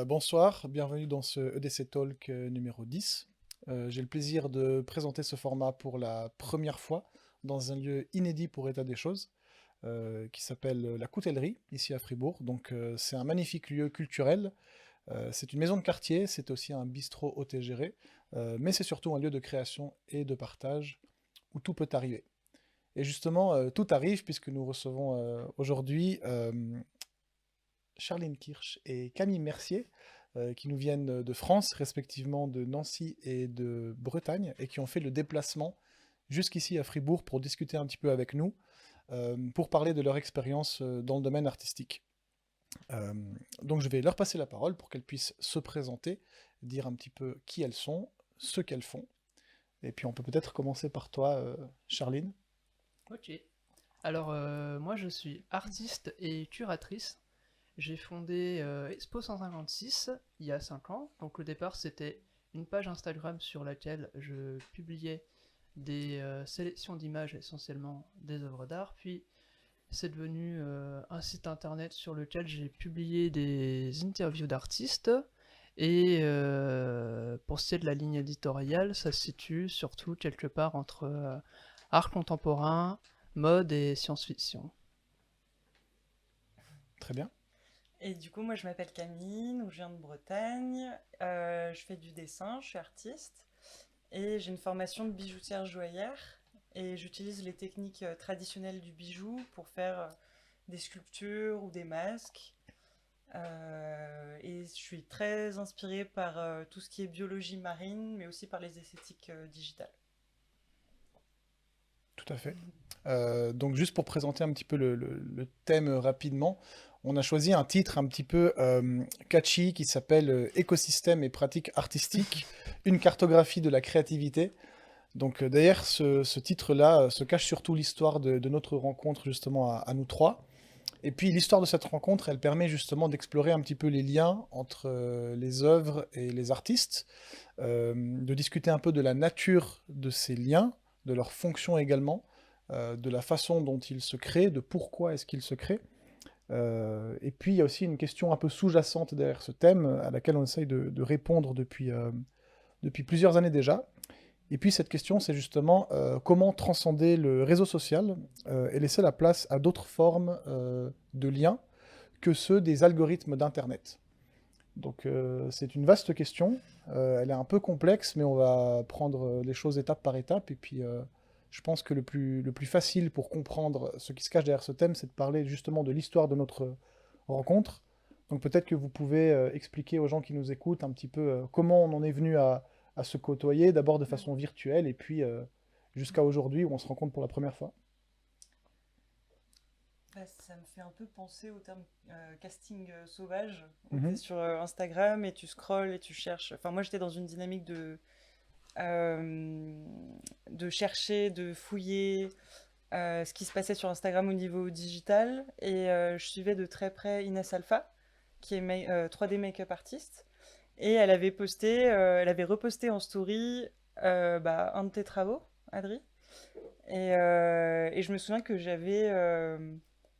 Bonsoir, bienvenue dans ce EDC Talk numéro 10. J'ai le plaisir de présenter ce format pour la première fois dans un lieu inédit pour état des choses, qui s'appelle la Coutellerie, ici à Fribourg. Donc c'est un magnifique lieu culturel, c'est une maison de quartier, c'est aussi un bistrot autogéré, mais c'est surtout un lieu de création et de partage où tout peut arriver. Et justement, tout arrive puisque nous recevons aujourd'hui Charline Kirsch et Camille Mercier, qui nous viennent de France, respectivement de Nancy et de Bretagne, et qui ont fait le déplacement jusqu'ici à Fribourg pour discuter un petit peu avec nous, pour parler de leur expérience dans le domaine artistique. Euh, donc je vais leur passer la parole pour qu'elles puissent se présenter, dire un petit peu qui elles sont, ce qu'elles font, et puis on peut peut-être commencer par toi, Charline. Ok. Alors, moi, je suis artiste et curatrice. J'ai fondé Expo 156 il y a 5 ans. Donc, au départ, c'était une page Instagram sur laquelle je publiais des sélections d'images, essentiellement des œuvres d'art. Puis, c'est devenu un site internet sur lequel j'ai publié des interviews d'artistes. Et pour ce qui est de la ligne éditoriale, ça se situe surtout quelque part entre art contemporain, mode et science-fiction. Très bien. Et du coup, moi, je m'appelle Camille, donc je viens de Bretagne. Je fais du dessin, je suis artiste. Et j'ai une formation de bijoutière joaillère. Et j'utilise les techniques traditionnelles du bijou pour faire des sculptures ou des masques. Et je suis très inspirée par tout ce qui est biologie marine, mais aussi par les esthétiques digitales. Tout à fait. Donc juste pour présenter un petit peu le thème rapidement, on a choisi un titre un petit peu catchy qui s'appelle Écosystème et pratiques artistiques, une cartographie de la créativité. Donc derrière ce titre-là se cache surtout l'histoire de notre rencontre justement à nous trois. Et puis l'histoire de cette rencontre, elle permet justement d'explorer un petit peu les liens entre les œuvres et les artistes, de discuter un peu de la nature de ces liens, de leur fonction également, de la façon dont ils se créent, de pourquoi est-ce qu'ils se créent. Et puis il y a aussi une question un peu sous-jacente derrière ce thème, à laquelle on essaye de répondre depuis plusieurs années déjà. Et puis cette question, c'est justement comment transcender le réseau social et laisser la place à d'autres formes de liens que ceux des algorithmes d'Internet. Donc c'est une vaste question, elle est un peu complexe, mais on va prendre les choses étape par étape. Et puis je pense que le plus facile pour comprendre ce qui se cache derrière ce thème, c'est de parler justement de l'histoire de notre rencontre. Donc peut-être que vous pouvez expliquer aux gens qui nous écoutent un petit peu comment on en est venu à se côtoyer, d'abord de façon virtuelle, et puis jusqu'à aujourd'hui où on se rencontre pour la première fois. Bah, ça me fait un peu penser au terme casting sauvage, où tu es Mhm. sur Instagram et tu scrolles et tu cherches. Enfin, moi, j'étais dans une dynamique euh, de chercher, de fouiller ce qui se passait sur Instagram au niveau digital. Et je suivais de très près Inès Alpha, qui est 3D make-up artiste. Et elle avait reposté en story un de tes travaux, Adri. Et je me souviens que j'avais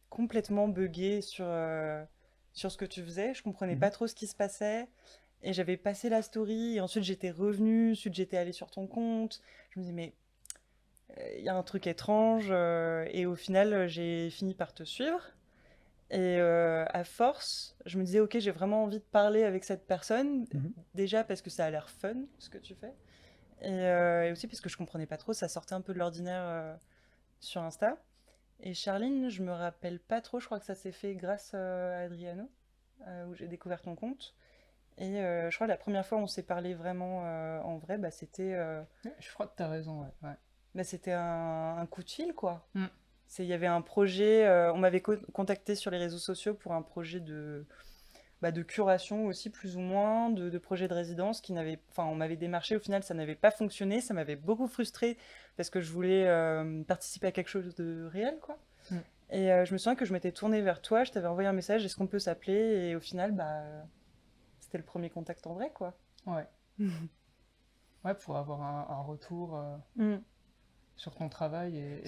complètement buggé sur ce que tu faisais. Je comprenais Mhm. pas trop ce qui se passait. Et j'avais passé la story. Et ensuite, j'étais revenue. Ensuite, j'étais allée sur ton compte. Je me dis, mais il y a un truc étrange. Et au final, j'ai fini par te suivre. Et à force, je me disais, ok, j'ai vraiment envie de parler avec cette personne. Mhm. Déjà parce que ça a l'air fun, ce que tu fais. Et aussi parce que je comprenais pas trop. Ça sortait un peu de l'ordinaire sur Insta. Et Charline, je me rappelle pas trop, je crois que ça s'est fait grâce à Adriano, où j'ai découvert ton compte. Et je crois que la première fois où on s'est parlé vraiment en vrai, Ouais, je crois que t'as raison, ouais. Ouais. c'était un coup de fil, quoi. Hmm. Il y avait un projet, on m'avait contacté sur les réseaux sociaux pour un projet de curation aussi, plus ou moins, de projet de résidence qui n'avait, enfin, on m'avait démarché, au final, ça n'avait pas fonctionné, ça m'avait beaucoup frustrée parce que je voulais participer à quelque chose de réel, quoi. Hmm. Et je me souviens que je m'étais tournée vers toi, je t'avais envoyé un message, est-ce qu'on peut s'appeler? Et au final, c'était le premier contact en vrai, quoi. Ouais. Ouais, pour avoir un retour Mm. sur ton travail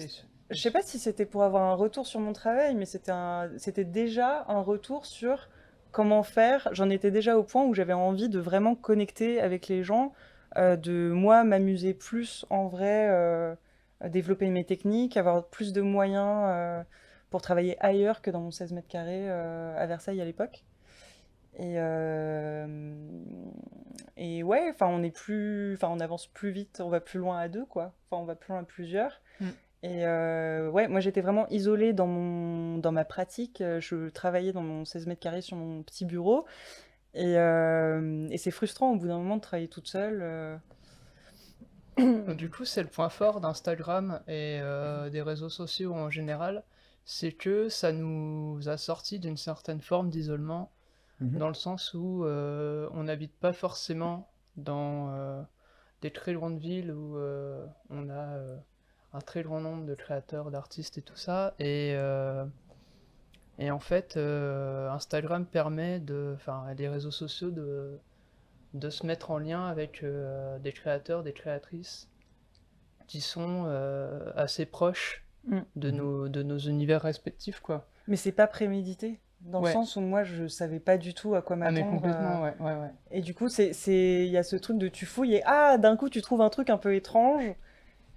Je sais pas si c'était pour avoir un retour sur mon travail, mais c'était déjà un retour sur comment faire. J'en étais déjà au point où j'avais envie de vraiment connecter avec les gens, de moi m'amuser plus en vrai, développer mes techniques, avoir plus de moyens pour travailler ailleurs que dans mon 16 mètres carrés à Versailles à l'époque. Et, euh, et ouais, enfin on avance plus vite, on va plus loin à deux, quoi. Enfin, on va plus loin à plusieurs. Mm. Et ouais, moi j'étais vraiment isolée dans ma pratique. Je travaillais dans mon 16 mètres carrés sur mon petit bureau. Et c'est frustrant au bout d'un moment de travailler toute seule. Du coup, c'est le point fort d'Instagram et des réseaux sociaux en général, c'est que ça nous a sorti d'une certaine forme d'isolement, Mhm. dans le sens où on n'habite pas forcément dans des très grandes villes où on a un très grand nombre de créateurs, d'artistes et tout ça. Et en fait, Instagram permet enfin, les réseaux sociaux de se mettre en lien avec des créateurs, des créatrices qui sont assez proches Mm. de nos univers respectifs, quoi. Mais c'est pas prémédité, dans le Ouais. sens où moi je savais pas du tout à quoi Ah mais m'attendre. complètement, ouais, ouais, ouais. Et du coup, il y a ce truc de tu fouilles et d'un coup tu trouves un truc un peu étrange.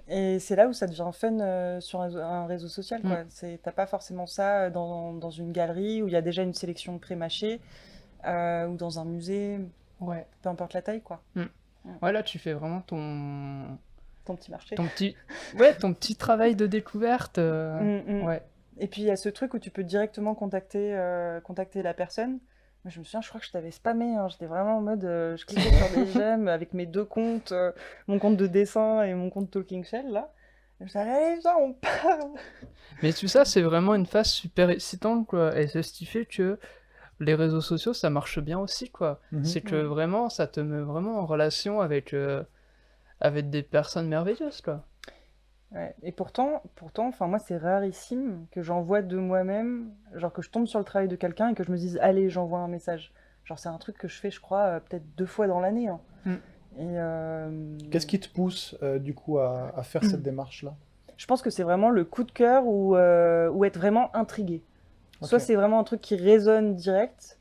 Et c'est là où ça devient fun sur un réseau social, quoi. T'as pas forcément ça dans une galerie où il y a déjà une sélection de pré-mâchés ou dans un musée, Ouais. peu importe la taille, quoi. Ouais, là tu fais vraiment ton Ton petit marché. ton petit travail de découverte. Ouais. Et puis il y a ce truc où tu peux directement contacter la personne. Moi, je me souviens, je crois que je t'avais spammé, hein. J'étais vraiment en mode, je cliquais sur des j'aime avec mes deux comptes, mon compte de dessin et mon compte Talking Shell, là. Et je disais, allez, viens, on parle. Mais tout ça, c'est vraiment une phase super excitante, quoi. Et c'est ce qui fait que les réseaux sociaux, ça marche bien aussi, quoi. Mhm. C'est que vraiment, ça te met vraiment en relation avec des personnes merveilleuses, quoi. Ouais. Et pourtant, enfin moi c'est rarissime que j'envoie de moi-même, genre que je tombe sur le travail de quelqu'un et que je me dise allez j'envoie un message. Genre c'est un truc que je fais je crois peut-être 2 fois dans l'année, hein. Et Qu'est-ce qui te pousse du coup à faire cette démarche-là? je pense que c'est vraiment le coup de cœur ou être vraiment intrigué. Soit Ok. c'est vraiment un truc qui résonne direct,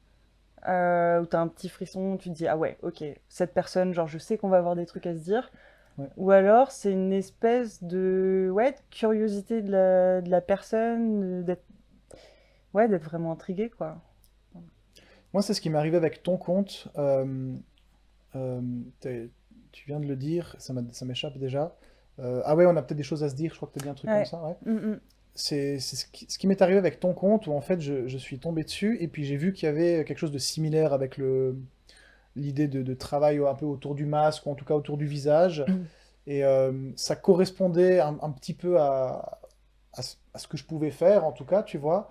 où t'as un petit frisson, tu te dis ah ouais ok cette personne genre je sais qu'on va avoir des trucs à se dire. Ouais. Ou alors c'est une espèce de de curiosité de la personne, d'être vraiment intrigué, quoi. Moi, c'est ce qui m'est arrivé avec ton compte. Euh, Tu viens de le dire, ça m'échappe déjà. Ah ouais, on a peut-être des choses à se dire, je crois que tu as dit un truc comme Ouais. ça, ouais. Mm, mm. C'est ce qui m'est arrivé avec ton compte, où en fait je suis tombé dessus, et puis j'ai vu qu'il y avait quelque chose de similaire avec l'idée de travail un peu autour du masque, ou en tout cas autour du visage. Et ça correspondait un petit peu à ce que je pouvais faire, en tout cas, tu vois.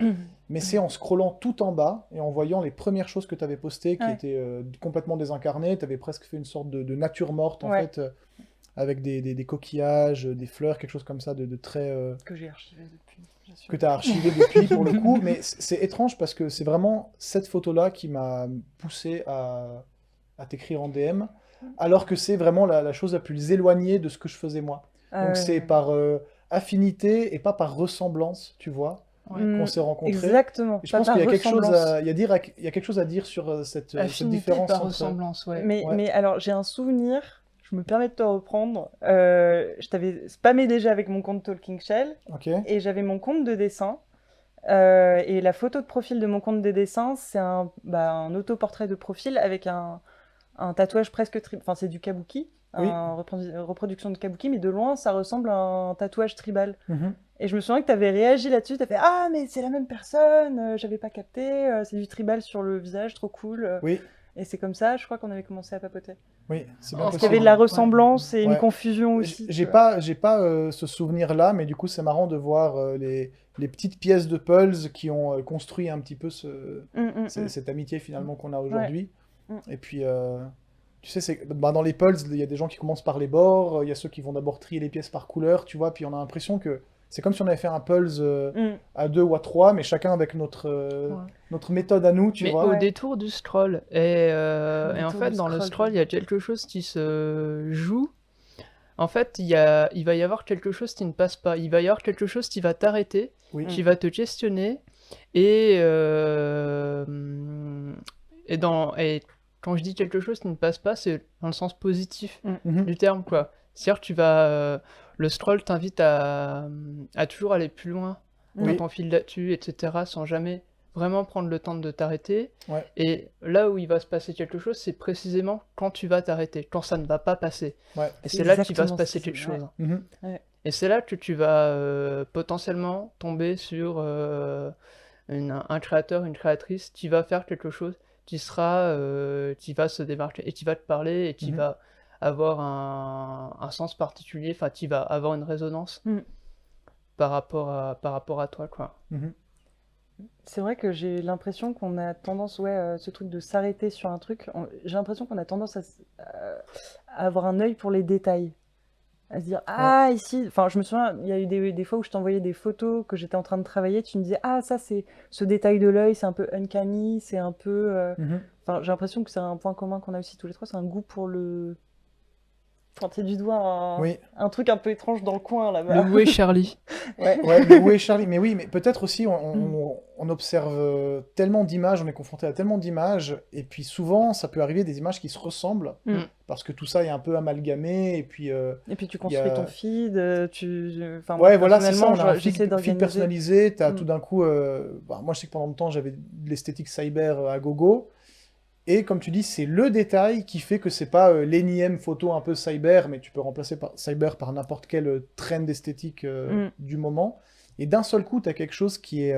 Mais c'est en scrollant tout en bas et en voyant les premières choses que tu avais postées qui Ouais. étaient complètement désincarnées. Tu avais presque fait une sorte de nature morte, en Ouais. fait, avec des coquillages, des fleurs, quelque chose comme ça, de très. Que j'ai archivé depuis, bien sûr. Que tu as archivé depuis pour le coup. Mais c'est étrange parce que c'est vraiment cette photo-là qui m'a poussé à t'écrire en DM, alors que c'est vraiment la chose la plus éloignée de ce que je faisais moi. Ah Donc ouais, c'est ouais. par affinité et pas par ressemblance, tu vois, Ouais. qu'on s'est rencontrés. Exactement. Et je Pas pense par qu'il y a quelque chose ressemblance. il y a quelque chose à dire sur cette Affinité différence par entre... ressemblance, ouais. Mais, Ouais. mais alors, j'ai un souvenir, je me permets de te reprendre. Je t'avais spammé déjà avec mon compte Talking Shell Ok. et j'avais mon compte de dessin. Et la photo de profil de mon compte de dessin, c'est un autoportrait de profil avec un tatouage presque tribal. Enfin, c'est du kabuki, Oui. reproduction de kabuki, mais de loin, ça ressemble à un tatouage tribal. Mhm. Et je me souviens que tu avais réagi là-dessus, tu as fait ah, mais c'est la même personne, j'avais pas capté, c'est du tribal sur le visage, trop cool. Oui, Et c'est comme ça, je crois qu'on avait commencé à papoter. oui, c'est bien Parce Parce qu'il y possible. avait de la Ouais. ressemblance et une Ouais. confusion aussi. J'ai tu vois. pas ce souvenir-là, mais du coup c'est marrant de voir les petites pièces de Pulse qui ont construit un petit peu cette amitié finalement qu'on a aujourd'hui. Mm. Et puis, tu sais, dans les Pulse, il y a des gens qui commencent par les bords, il y a ceux qui vont d'abord trier les pièces par couleur, tu vois, puis on a l'impression que c'est comme si on avait fait un Pulse Mm. à 2 ou à 3, mais chacun avec Ouais. notre méthode à nous, tu Mais vois. au Ouais. détour du scroll. Et en détour fait, du dans le scroll, scroll, il y a quelque chose qui se joue. En fait, il va y avoir quelque chose qui ne passe pas. Il va y avoir quelque chose qui va t'arrêter, Oui. qui va te questionner. Et et quand je dis quelque chose qui ne passe pas, c'est dans le sens positif Mhm. du terme, quoi. C'est-à-dire que le scroll t'invite à toujours aller plus loin quand Oui. t'enfiles là-dessus, etc., sans jamais vraiment prendre le temps de t'arrêter. Ouais. Et là où il va se passer quelque chose, c'est précisément quand tu vas t'arrêter, quand ça ne va pas passer. Ouais. Et C'est c'est là qu'il va se exactement passer ça, quelque ouais. chose. Mhm. Et c'est là que tu vas potentiellement tomber sur un créateur, une créatrice qui va faire quelque chose, qui va se démarquer et qui va te parler et qui Mhm. va avoir un sens particulier, enfin qui va avoir une résonance Mm. par rapport à toi, quoi. Mhm. C'est vrai que j'ai l'impression qu'on a tendance, ouais, ce truc de s'arrêter sur un truc, j'ai l'impression qu'on a tendance à avoir un œil pour les détails. À se dire, Ouais. ah, ici, enfin, je me souviens, il y a eu des fois où je t'envoyais des photos que j'étais en train de travailler, tu me disais, ah, ça, c'est ce détail de l'œil, c'est un peu uncanny, c'est un peu. Mhm. Enfin, j'ai l'impression que c'est un point commun qu'on a aussi tous les trois, c'est un goût pour le. Pointer du doigt Oui. un truc un peu étrange dans le coin Le là-bas. où est Charlie? Ouais. Ouais, mais où est Charlie? Mais oui, mais peut-être aussi, Mm. on observe tellement d'images, on est confronté à tellement d'images, et puis souvent, ça peut arriver des images qui se ressemblent, Mm. parce que tout ça est un peu amalgamé, et puis Et puis tu il y construis ton a... feed, enfin, moi Ouais, voilà, c'est ça, personnellement, on a un j'essaie feed d'organiser. personnalisé, t'as Mm. tout d'un coup... moi, je sais que pendant longtemps, j'avais de l'esthétique cyber à gogo, et comme tu dis, c'est le détail qui fait que c'est pas l'énième photo un peu cyber, mais tu peux remplacer cyber par n'importe quel trend esthétique Mm. du moment. Et d'un seul coup, tu as quelque chose qui est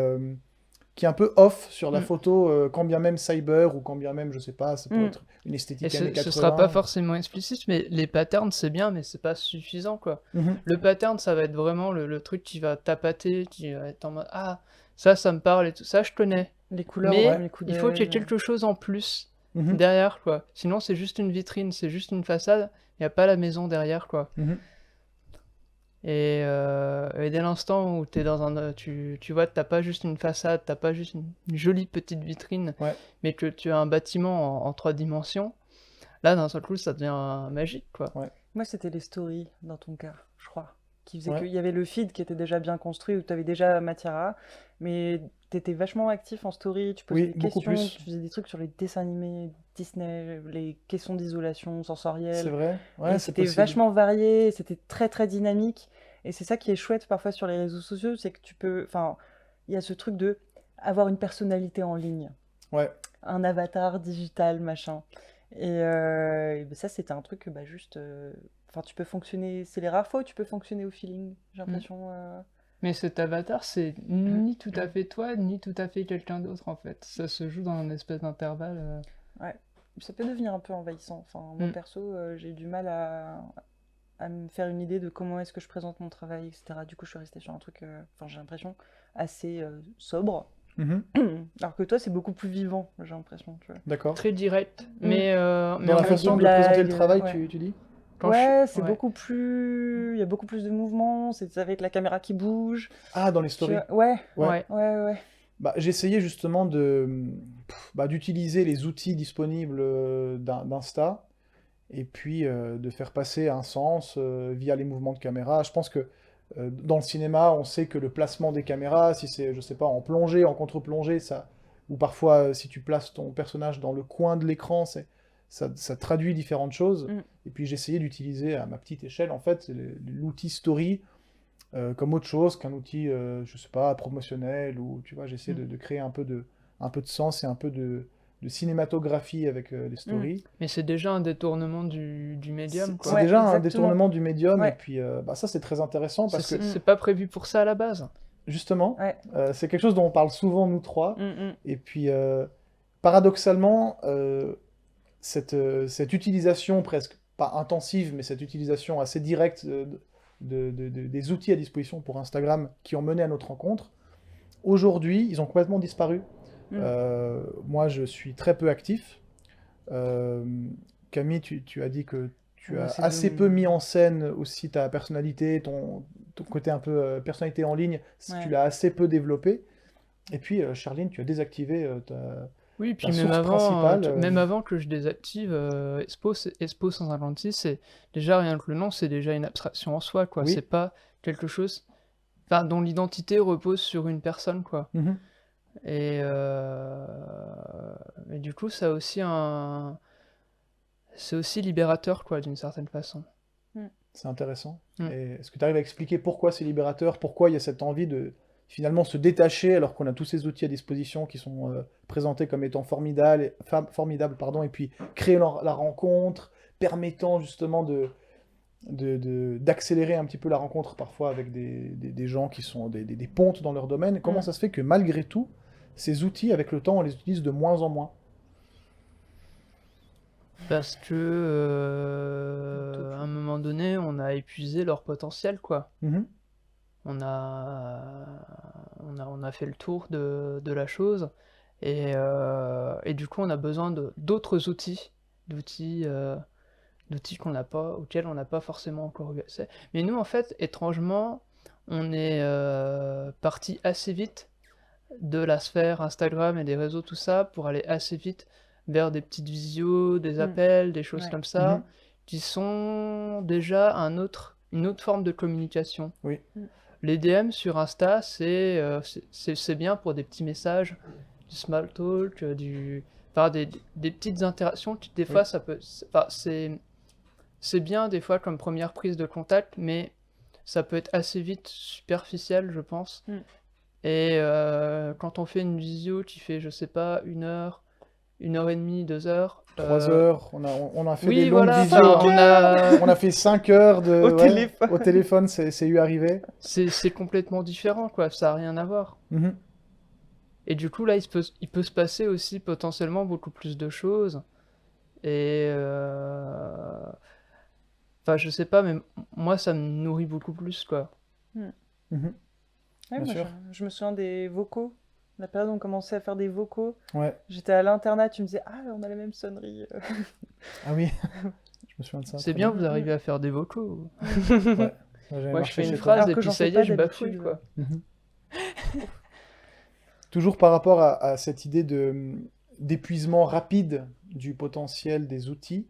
un peu off sur la Mm. photo, quand bien même cyber, ou quand bien même, je sais pas, ça pourrait Mm. être une Et esthétique années ce sera pas 80. forcément explicite, mais les patterns c'est bien, mais c'est pas suffisant, quoi. Mhm. Le pattern, ça va être vraiment le truc qui va tapater, qui va être en mode ah, ça me parle et tout ça, je connais. Les couleurs au Mais premier coup il faut qu'il y ait d'œil. quelque chose en plus Mhm. derrière, quoi. Sinon, c'est juste une vitrine, c'est juste une façade, il n'y a pas la maison derrière, quoi. Mhm. Et dès l'instant où t'es dans tu vois, t'as pas juste une façade, t'as pas juste une jolie petite vitrine, Ouais. mais que tu as un bâtiment en 3 dimensions, là, d'un seul coup, ça devient magique, quoi. Ouais. Moi, c'était les stories dans ton cas, je crois. Qui faisait Ouais. qu'il y avait le feed qui était déjà bien construit, où tu avais déjà matière à, mais tu étais vachement actif en story, tu posais Oui, des beaucoup questions, plus. tu faisais des trucs sur les dessins animés, Disney, les questions d'isolation C'est sensorielle. vrai? Et Ouais, c'est c'était possible. vachement varié, c'était très très dynamique. Et c'est ça qui est chouette parfois sur les réseaux sociaux, c'est que tu peux. Enfin, il y a ce truc de avoir une personnalité en ligne, Ouais. un avatar digital, machin. Et ben ça, c'était un truc que bah, juste. Enfin, tu peux fonctionner. C'est les rares fois où tu peux fonctionner au feeling, j'ai l'impression. Mais cet avatar, c'est ni tout à fait toi, ni tout à fait quelqu'un d'autre, en fait. Ça se joue dans un espèce d'intervalle. Ouais. Ça peut devenir un peu envahissant. Enfin, moi Mm. perso, j'ai du mal à me faire une idée de comment est-ce que je présente mon travail, etc. Du coup, je suis restée sur un truc, enfin, j'ai l'impression, assez sobre. Mhm. Alors que toi, c'est beaucoup plus vivant, j'ai l'impression, tu vois. D'accord. Très direct. Mm. Mais Dans la Avec façon des de présenter le blagues, travail, ouais. tu dis? quand je- Ouais, c'est ouais. beaucoup plus. Il y a beaucoup plus de mouvements, c'est avec la caméra qui bouge. Ah, dans les Tu stories. vois. Ouais, Ouais. Ouais. Bah, j'essayais justement d'utiliser les outils disponibles d'Insta, et puis de faire passer un sens via les mouvements de caméra. Je pense que dans le cinéma, on sait que le placement des caméras, si c'est, je sais pas, en plongée, en contre-plongée, ou parfois si tu places ton personnage dans le coin de l'écran, ça traduit différentes choses. Mm. Et puis j'essayais d'utiliser à ma petite échelle, en fait, l'outil story comme autre chose qu'un outil, je sais pas, promotionnel, ou tu vois, j'essaie de créer un peu de sens et un peu de cinématographie avec les stories. Mais c'est déjà un détournement du médium, C'est quoi. Ouais, déjà un exactement. détournement du médium, Ouais. et puis bah, ça c'est très intéressant parce que C'est pas prévu pour ça à la base. justement, Ouais. c'est quelque chose dont on parle souvent nous trois, Mm, et puis paradoxalement, cette utilisation presque pas intensive, mais cette utilisation assez directe des outils à disposition pour Instagram qui ont mené à notre rencontre, aujourd'hui, ils ont complètement disparu. mm. Moi, je suis très peu actif. Euh, Camille, tu as dit que tu Bah, as c'est assez de- peu mis en scène aussi ta personnalité, ton côté un peu personnalité en ligne, Ouais. tu l'as assez peu développé. Et puis, Charline, tu as désactivé Oui, puis la même source avant, principale. même avant que je désactive Expo 156, c'est déjà rien que le nom, c'est déjà une abstraction en soi, quoi. Oui. C'est pas quelque chose, enfin, dont l'identité repose sur une personne, quoi. Mhm. Et, et du coup, ça a aussi c'est aussi libérateur, quoi, d'une certaine façon. C'est intéressant. Mm. Et est-ce que tu arrives à expliquer pourquoi c'est libérateur, pourquoi il y a cette envie de finalement se détacher alors qu'on a tous ces outils à disposition qui sont présentés comme étant formidables, pardon, et puis créer la rencontre, permettant justement d'accélérer un petit peu la rencontre parfois avec des gens qui sont des pontes dans leur domaine. Comment Mm. ça se fait que malgré tout, ces outils, avec le temps, on les utilise de moins en moins? Parce que, à un moment donné, on a épuisé leur potentiel, quoi. Mhm. On a fait le tour de la chose, et du coup, on a besoin d'autres d'outils, d'outils auxquels on n'a pas forcément encore eu accès. Mais nous, en fait, étrangement, on est parti assez vite de la sphère Instagram et des réseaux, tout ça, pour aller assez vite vers des petites visios, des appels, des choses Ouais. comme ça, Mhm. qui sont déjà une autre forme de communication. Oui. Les DM sur Insta, c'est bien pour des petits messages, du small talk, enfin, des petites interactions. Des fois, ça peut, enfin, c'est bien des fois comme première prise de contact, mais ça peut être assez vite superficiel, je pense. Et quand on fait une visio qui fait, je sais pas, 1 heure, 1 heure et demie, 2 heures. 3 heures, on a fait Oui, des longues voilà, visios. enfin, On a fait 5 heures Au téléphone. au téléphone, c'est eu arrivé. c'est complètement différent, quoi. Ça a rien à voir. Mhm. Et du coup, là, il peut se passer aussi potentiellement beaucoup plus de choses. Et enfin, je sais pas, mais moi, ça me nourrit beaucoup plus, quoi. Mhm. Ouais, Bien moi, sûr. je me souviens des vocaux. La période où on commençait à faire des vocaux. Ouais. J'étais à l'internat, tu me disais, ah, on a la même sonnerie. Ah oui, je me souviens de ça. C'est très bien, vous arrivez à faire des vocaux. Ouais. J'avais Moi, je marché fais une chez toi. phrase Alors et que puis j'en ça fais y pas est, je bafouille, d'habitude. quoi. Mhm. Toujours par rapport à cette idée d'épuisement rapide du potentiel des outils,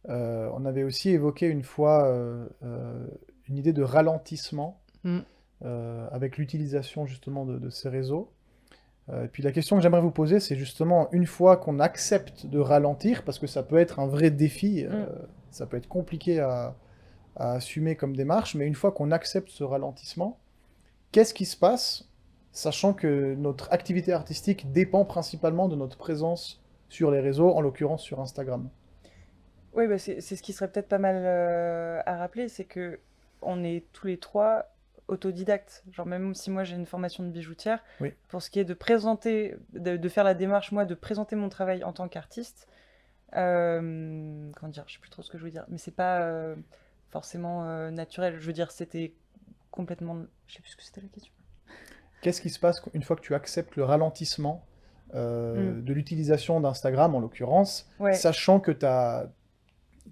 on avait aussi évoqué une fois une idée de ralentissement Mm. avec l'utilisation justement de ces réseaux. Et puis la question que j'aimerais vous poser, c'est justement une fois qu'on accepte de ralentir, parce que ça peut être un vrai défi, ça peut être compliqué à assumer comme démarche, mais une fois qu'on accepte ce ralentissement, qu'est-ce qui se passe, sachant que notre activité artistique dépend principalement de notre présence sur les réseaux, en l'occurrence sur Instagram? Oui, bah c'est ce qui serait peut-être pas mal à rappeler, c'est que on est tous les trois autodidactes. Genre même si moi j'ai une formation de bijoutière, Oui. pour ce qui est de présenter, de faire la démarche, moi, de présenter mon travail en tant qu'artiste, comment dire, je sais plus trop ce que je veux dire, mais c'est pas forcément naturel. Je veux dire, c'était complètement... Je sais plus ce que c'était la question. Qu'est-ce qui se passe une fois que tu acceptes le ralentissement de l'utilisation d'Instagram, en l'occurrence, Ouais. sachant que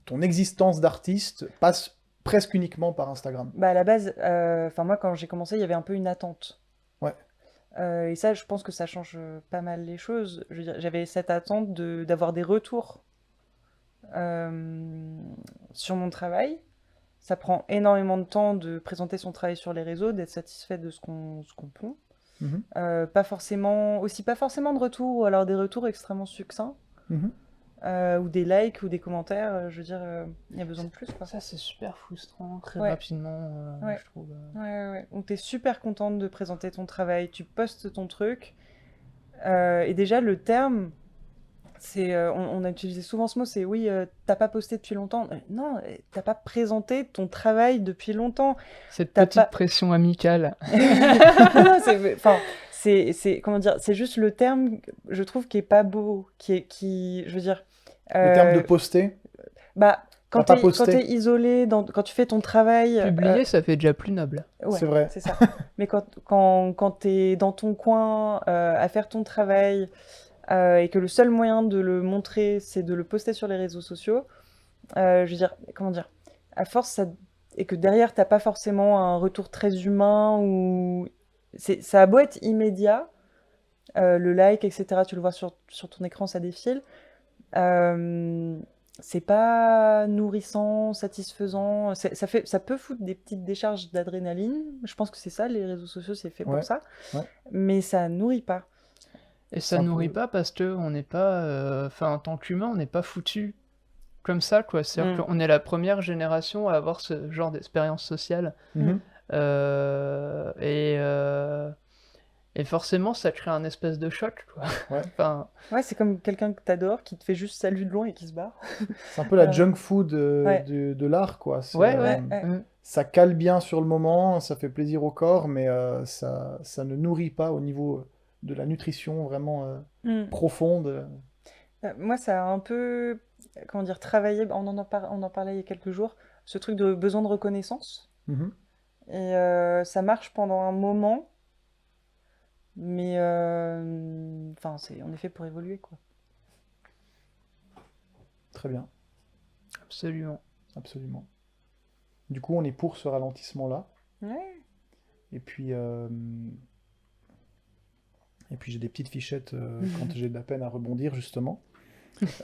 ton existence d'artiste passe presque uniquement par Instagram? Bah à la base, enfin moi quand j'ai commencé, il y avait un peu une attente. Ouais. Et ça, je pense que ça change pas mal les choses. Je veux dire, j'avais cette attente d'avoir des retours sur mon travail. Ça prend énormément de temps de présenter son travail sur les réseaux, d'être satisfait de ce qu'on pond. Mhm. Pas forcément de retours, ou alors des retours extrêmement succincts, Mhm. ou des likes ou des commentaires. Je veux dire, il y a besoin de plus, quoi. Ça, c'est super frustrant, très Ouais. rapidement, Ouais. je trouve. Ouais. Donc, tu es super contente de présenter ton travail, tu postes ton truc. Et déjà, le terme, on a utilisé souvent ce mot, c'est oui, t'as pas posté depuis longtemps. Non, t'as pas présenté ton travail depuis longtemps. Cette T'as petite pas- pression amicale. Non, enfin, comment dire, c'est juste le terme, je trouve, qui est pas beau, je veux dire. Le terme de poster, Bah, quand T'as pas t'es posté. isolé, quand tu fais ton travail. Publier, ça fait déjà plus noble. Ouais, C'est vrai. c'est ça. Mais quand t'es dans ton coin à faire ton travail et que le seul moyen de le montrer, c'est de le poster sur les réseaux sociaux, je veux dire, comment dire, à force, et que derrière, t'as pas forcément un retour très humain ou... Ça a beau être immédiat, le like, etc., tu le vois sur ton écran, ça défile. C'est pas nourrissant, satisfaisant. Ça peut foutre des petites décharges d'adrénaline. Je pense que c'est ça, les réseaux sociaux, c'est fait Ouais, pour ça. ouais. Mais ça nourrit pas. Et C'est ça un nourrit peu... pas parce que on n'est pas, enfin en tant qu'humain, on n'est pas foutu comme ça, quoi. C'est-à-dire Mm. qu'on est la première génération à avoir ce genre d'expérience sociale. Mhm. Euh, et, euh, et forcément, ça crée un espèce de choc, quoi. Ouais. Enfin, Ouais, c'est comme quelqu'un que t'adores qui te fait juste salut de loin et qui se barre. C'est un peu la Euh, junk food ouais, de l'art, quoi. ouais, ouais. ouais. Ça cale bien sur le moment, ça fait plaisir au corps, mais ça ne nourrit pas au niveau de la nutrition vraiment Mm. profonde. Moi, ça a un peu, comment dire, travaillé, on en parlait il y a quelques jours, ce truc de besoin de reconnaissance. Mhm. Et ça marche pendant un moment, mais enfin, c'est en effet pour évoluer, quoi. Très bien, Absolument. absolument. Du coup, on est pour ce ralentissement-là. Ouais. Et puis, euh, et puis j'ai des petites fichettes quand j'ai de la peine à rebondir, justement.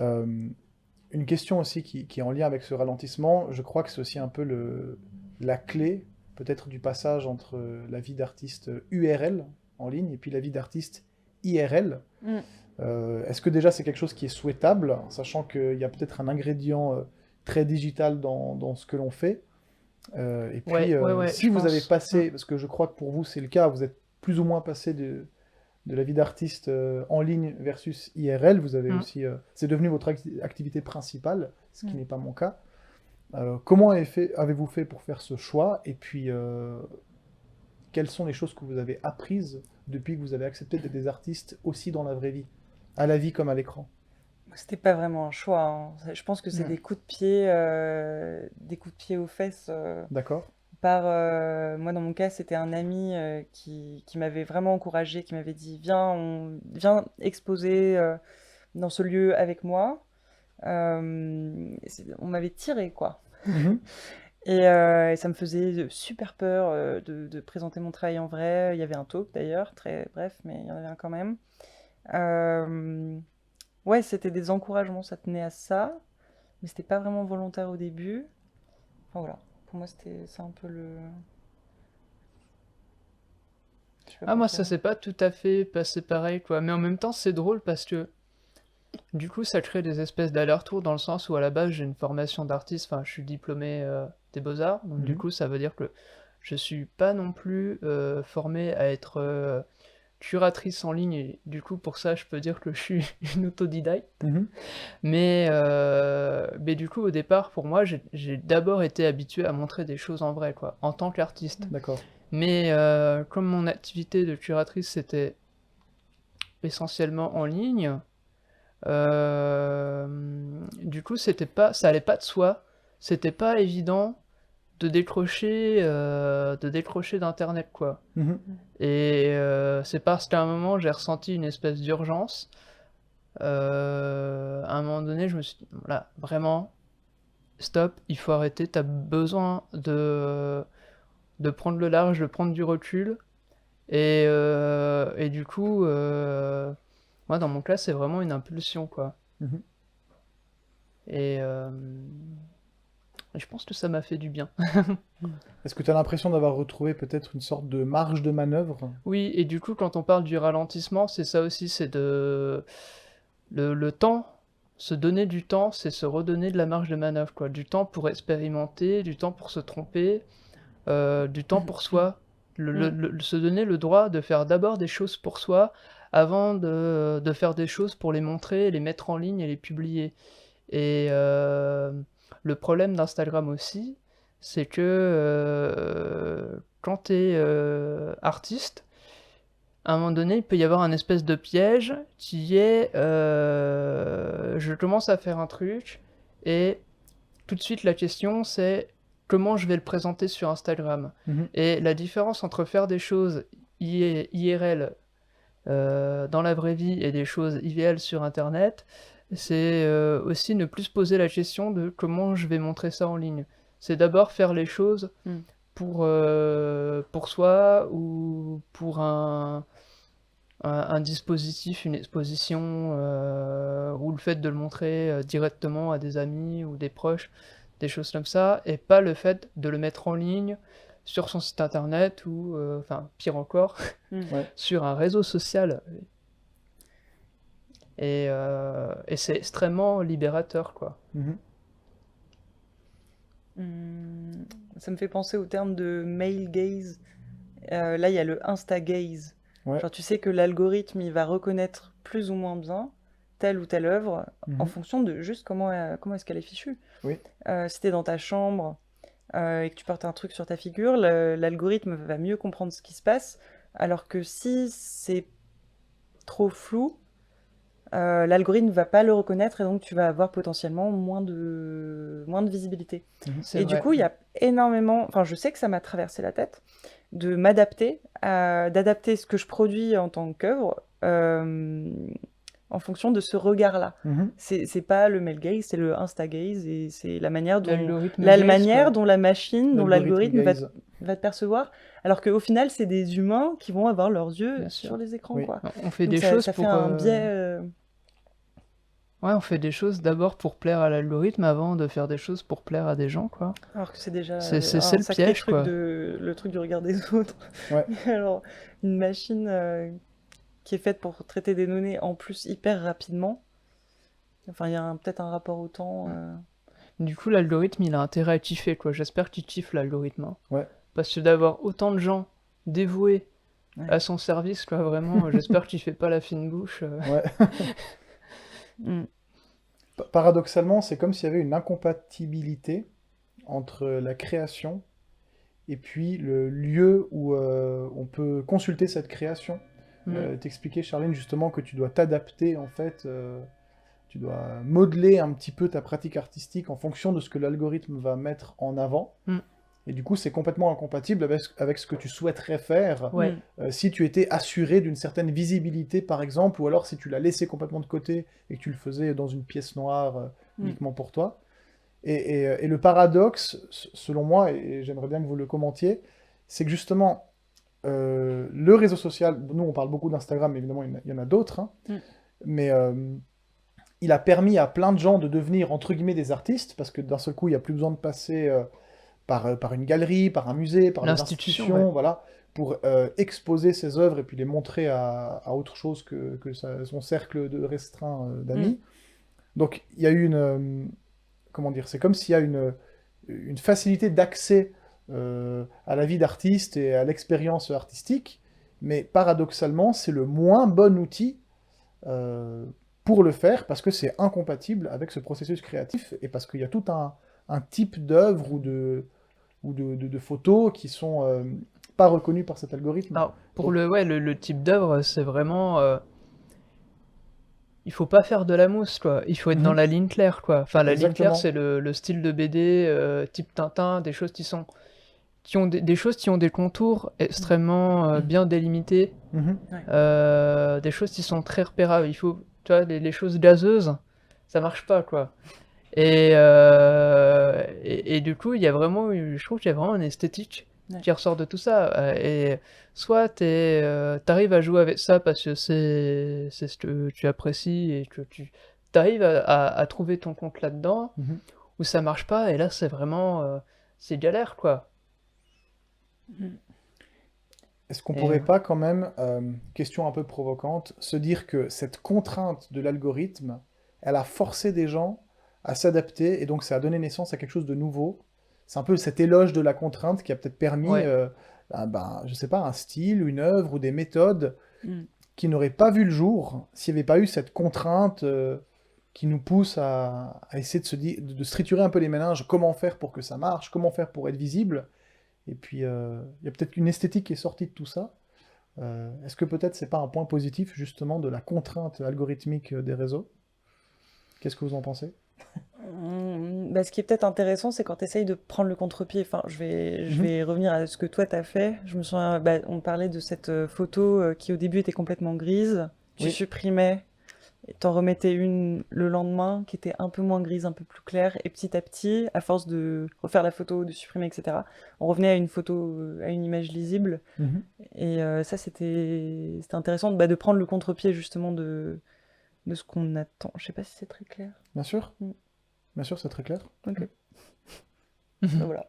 Euh, une question aussi qui est en lien avec ce ralentissement, je crois que c'est aussi un peu la clé, peut-être, du passage entre la vie d'artiste URL, en ligne, et puis la vie d'artiste IRL. Mm. Est-ce que déjà c'est quelque chose qui est souhaitable, sachant qu'il y a peut-être un ingrédient très digital dans ce que l'on fait? Et puis, Ouais, ouais, ouais, si je vous avez pense. passé, parce que je crois que pour vous c'est le cas, vous êtes plus ou moins passé de la vie d'artiste en ligne versus IRL, vous avez Mm. aussi, c'est devenu votre activité principale, ce qui Mm. n'est pas mon cas. Comment avez-vous fait pour faire ce choix? Et puis, quelles sont les choses que vous avez apprises depuis que vous avez accepté d'être des artistes aussi dans la vraie vie, à la vie comme à l'écran? C'était pas vraiment un choix, hein. Je pense que c'est Mm. des coups de pied aux fesses. D'accord? Moi, dans mon cas, c'était un ami qui m'avait vraiment encouragé, qui m'avait dit, viens exposer dans ce lieu avec moi. On m'avait tiré, quoi. Mhm. Et ça me faisait super peur de présenter mon travail en vrai. Il y avait un talk d'ailleurs, très bref, mais il y en avait un quand même. Euh, ouais, c'était des encouragements, ça tenait à ça, mais c'était pas vraiment volontaire au début. Enfin voilà, pour moi c'est un peu le... Je sais pas Ah, pour moi, toi. ça s'est pas tout à fait passé pareil, quoi. Mais en même temps, c'est drôle parce que du coup, ça crée des espèces d'allers-retours dans le sens où à la base, j'ai une formation d'artiste, enfin, je suis diplômé des Beaux-Arts, donc du Mhm. coup, ça veut dire que je suis pas non plus formé à être curatrice en ligne, et du coup, pour ça, je peux dire que je suis une autodidacte. Mhm. Mais du coup, au départ, pour moi, j'ai d'abord été habitué à montrer des choses en vrai, quoi, en tant qu'artiste. D'accord. Mais comme mon activité de curatrice, c'était essentiellement en ligne, euh, du coup, ça allait pas de soi. C'était pas évident de décrocher d'Internet, quoi. Mhm. Et c'est parce qu'à un moment, j'ai ressenti une espèce d'urgence. À un moment donné, je me suis dit, là, vraiment, stop, il faut arrêter, t'as besoin de prendre le large, de prendre du recul. Et du coup, moi, dans mon cas, c'est vraiment une impulsion, quoi. Mhm. Et je pense que ça m'a fait du bien. Est-ce que tu as l'impression d'avoir retrouvé peut-être une sorte de marge de manœuvre? Oui, et du coup, quand on parle du ralentissement, c'est ça aussi, le temps, se donner du temps, c'est se redonner de la marge de manœuvre, quoi. Du temps pour expérimenter, du temps pour se tromper, du temps pour soi. Mm. Se donner le droit de faire d'abord des choses pour soi avant de faire des choses pour les montrer, les mettre en ligne et les publier. Et le problème d'Instagram aussi, c'est que quand tu es artiste, à un moment donné, il peut y avoir un espèce de piège qui est je commence à faire un truc et tout de suite la question c'est comment je vais le présenter sur Instagram. Mhm. Et la différence entre faire des choses IRL dans la vraie vie et des choses IVL sur Internet, c'est aussi ne plus se poser la question de comment je vais montrer ça en ligne. C'est d'abord faire les choses Mm. pour soi ou pour un dispositif, une exposition, ou le fait de le montrer directement à des amis ou des proches, des choses comme ça, et pas le fait de le mettre en ligne sur son site internet ou, enfin, pire encore, Mm. Ouais. sur un réseau social. Et c'est extrêmement libérateur, quoi. Mhm. Ça me fait penser au terme de male gaze. Là, il y a le insta gaze. Ouais. Genre, tu sais que l'algorithme, il va reconnaître plus ou moins bien telle ou telle œuvre en Mhm. fonction de juste comment est-ce qu'elle est fichue. Oui. Si t'es dans ta chambre et que tu portes un truc sur ta figure, l'algorithme va mieux comprendre ce qui se passe, alors que si c'est trop flou, l'algorithme ne va pas le reconnaître et donc tu vas avoir potentiellement moins de visibilité. C'est Et du vrai. coup, il y a énormément, enfin je sais que ça m'a traversé la tête, de m'adapter, d'adapter ce que je produis en tant qu'œuvre en fonction de ce regard-là. Mhm. C'est pas le male gaze, c'est le insta gaze et c'est la manière dont L'algorithme la gaze, manière quoi. dont la machine, dont L'algorithme l'algorithme gaze. va te percevoir, alors qu'au final c'est des humains qui vont avoir leurs yeux Bien sûr. sur les écrans, Oui. quoi. On fait Donc des choses ça fait pour... un biais. Ouais, on fait des choses d'abord pour plaire à l'algorithme avant de faire des choses pour plaire à des gens, quoi. Alors que c'est déjà C'est un le sacré piège, truc quoi. le truc du regard des autres. Ouais. Alors, une machine qui est faite pour traiter des données en plus hyper rapidement. Enfin, il y a peut-être un rapport au temps. Du coup, l'algorithme, il a intérêt à kiffer, quoi. J'espère qu'il kiffe l'algorithme, hein. Ouais. Parce que d'avoir autant de gens dévoués Ouais. à son service, quoi, vraiment, j'espère qu'il fait pas la fine bouche. Ouais. Mm. Paradoxalement, c'est comme s'il y avait une incompatibilité entre la création et puis le lieu où on peut consulter cette création. T'expliquais, Charline, justement que tu dois t'adapter, en fait, tu dois modeler un petit peu ta pratique artistique en fonction de ce que l'algorithme va mettre en avant. Mm. Et du coup, c'est complètement incompatible avec ce que tu souhaiterais faire Ouais. si tu étais assuré d'une certaine visibilité, par exemple, ou alors si tu l'as laissé complètement de côté et que tu le faisais dans une pièce noire uniquement pour toi. Et le paradoxe, selon moi, et j'aimerais bien que vous le commentiez, c'est que justement, le réseau social, nous on parle beaucoup d'Instagram, mais évidemment il y en a d'autres, hein, mais il a permis à plein de gens de devenir, entre guillemets, des artistes, parce que d'un seul coup, il n'y a plus besoin de passer par une galerie, par un musée, par des L'institution, institutions, ouais. voilà, pour exposer ses œuvres et puis les montrer à autre chose que son cercle de restreint d'amis. Donc il y a eu comment dire, c'est comme s'il y a une facilité d'accès à la vie d'artiste et à l'expérience artistique, mais paradoxalement, c'est le moins bon outil pour le faire, parce que c'est incompatible avec ce processus créatif, et parce qu'il y a tout un type d'œuvre ou de photos qui sont pas reconnues par cet algorithme. Alors, pour Donc- le type d'œuvre, c'est vraiment... il faut pas faire de la mousse, quoi. Il faut être dans la ligne claire, quoi. Enfin, la ligne Exactement. claire, c'est le style de BD, type Tintin, des choses qui ont des choses qui ont des contours extrêmement bien délimités, Mhm. des choses qui sont très repérables. Il faut, tu vois, les choses gazeuses, ça marche pas, quoi. Et du coup, il y a vraiment, je trouve qu'il y a vraiment une esthétique qui ressort de tout ça. Et soit t'arrives à jouer avec ça parce que c'est ce que tu apprécies et que tu t'arrives à trouver ton compte là-dedans, Mhm. ou ça marche pas, et là c'est vraiment c'est galère, quoi. Est-ce qu'on Et pourrait pas quand même, question un peu provocante, se dire que cette contrainte de l'algorithme, elle a forcé des gens à s'adapter, et donc ça a donné naissance à quelque chose de nouveau. C'est un peu cet éloge de la contrainte qui a peut-être permis, Ouais. je sais pas, un style, une œuvre ou des méthodes Mm. qui n'auraient pas vu le jour s'il n'y avait pas eu cette contrainte qui nous pousse à essayer de se triturer un peu les méninges. Comment faire pour que ça marche? Comment faire pour être visible? Et puis, il y a peut-être une esthétique qui est sortie de tout ça. Est-ce que peut-être c'est pas un point positif, justement, de la contrainte algorithmique des réseaux? Qu'est-ce que vous en pensez? Bah, ce qui est peut-être intéressant, c'est quand tu essayes de prendre le contre-pied. Enfin, je vais revenir à ce que toi t'as fait. Je me souviens, on parlait de cette photo qui au début était complètement grise. Tu Oui. supprimais, et t'en remettais une le lendemain qui était un peu moins grise, un peu plus claire. Et petit à petit, à force de refaire la photo, de supprimer, etc., on revenait à une photo, à une image lisible. Mhm. Et ça, c'était intéressant de prendre le contre-pied justement de ce qu'on attend. Je sais pas si c'est très clair. Bien sûr. Mm. Bien sûr, c'est très clair. Ok. Mhm. Voilà.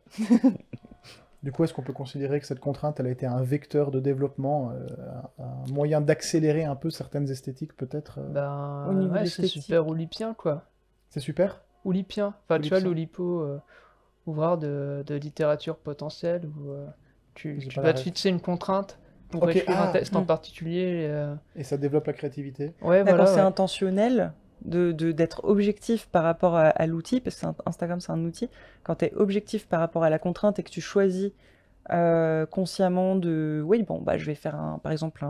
Du coup, est-ce qu'on peut considérer que cette contrainte, elle a été un vecteur de développement, un moyen d'accélérer un peu certaines esthétiques, peut-être Au niveau de Ouais, c'est l'esthétique. super oulipien, quoi. C'est super? Oulipien. Enfin, tu vois, Oulipien. l'Oulipo, ouvreur de littérature potentielle, où tu, J'ai tu pas la vas te ref. fixer une contrainte pour Ok, écrire un ah, texte en particulier. et ça développe la créativité. Ouais, Bah, quand voilà, c'est ouais. intentionnel, d'être objectif par rapport à l'outil, parce que Instagram c'est un outil, quand tu es objectif par rapport à la contrainte et que tu choisis consciemment oui, bon, bah, je vais faire par exemple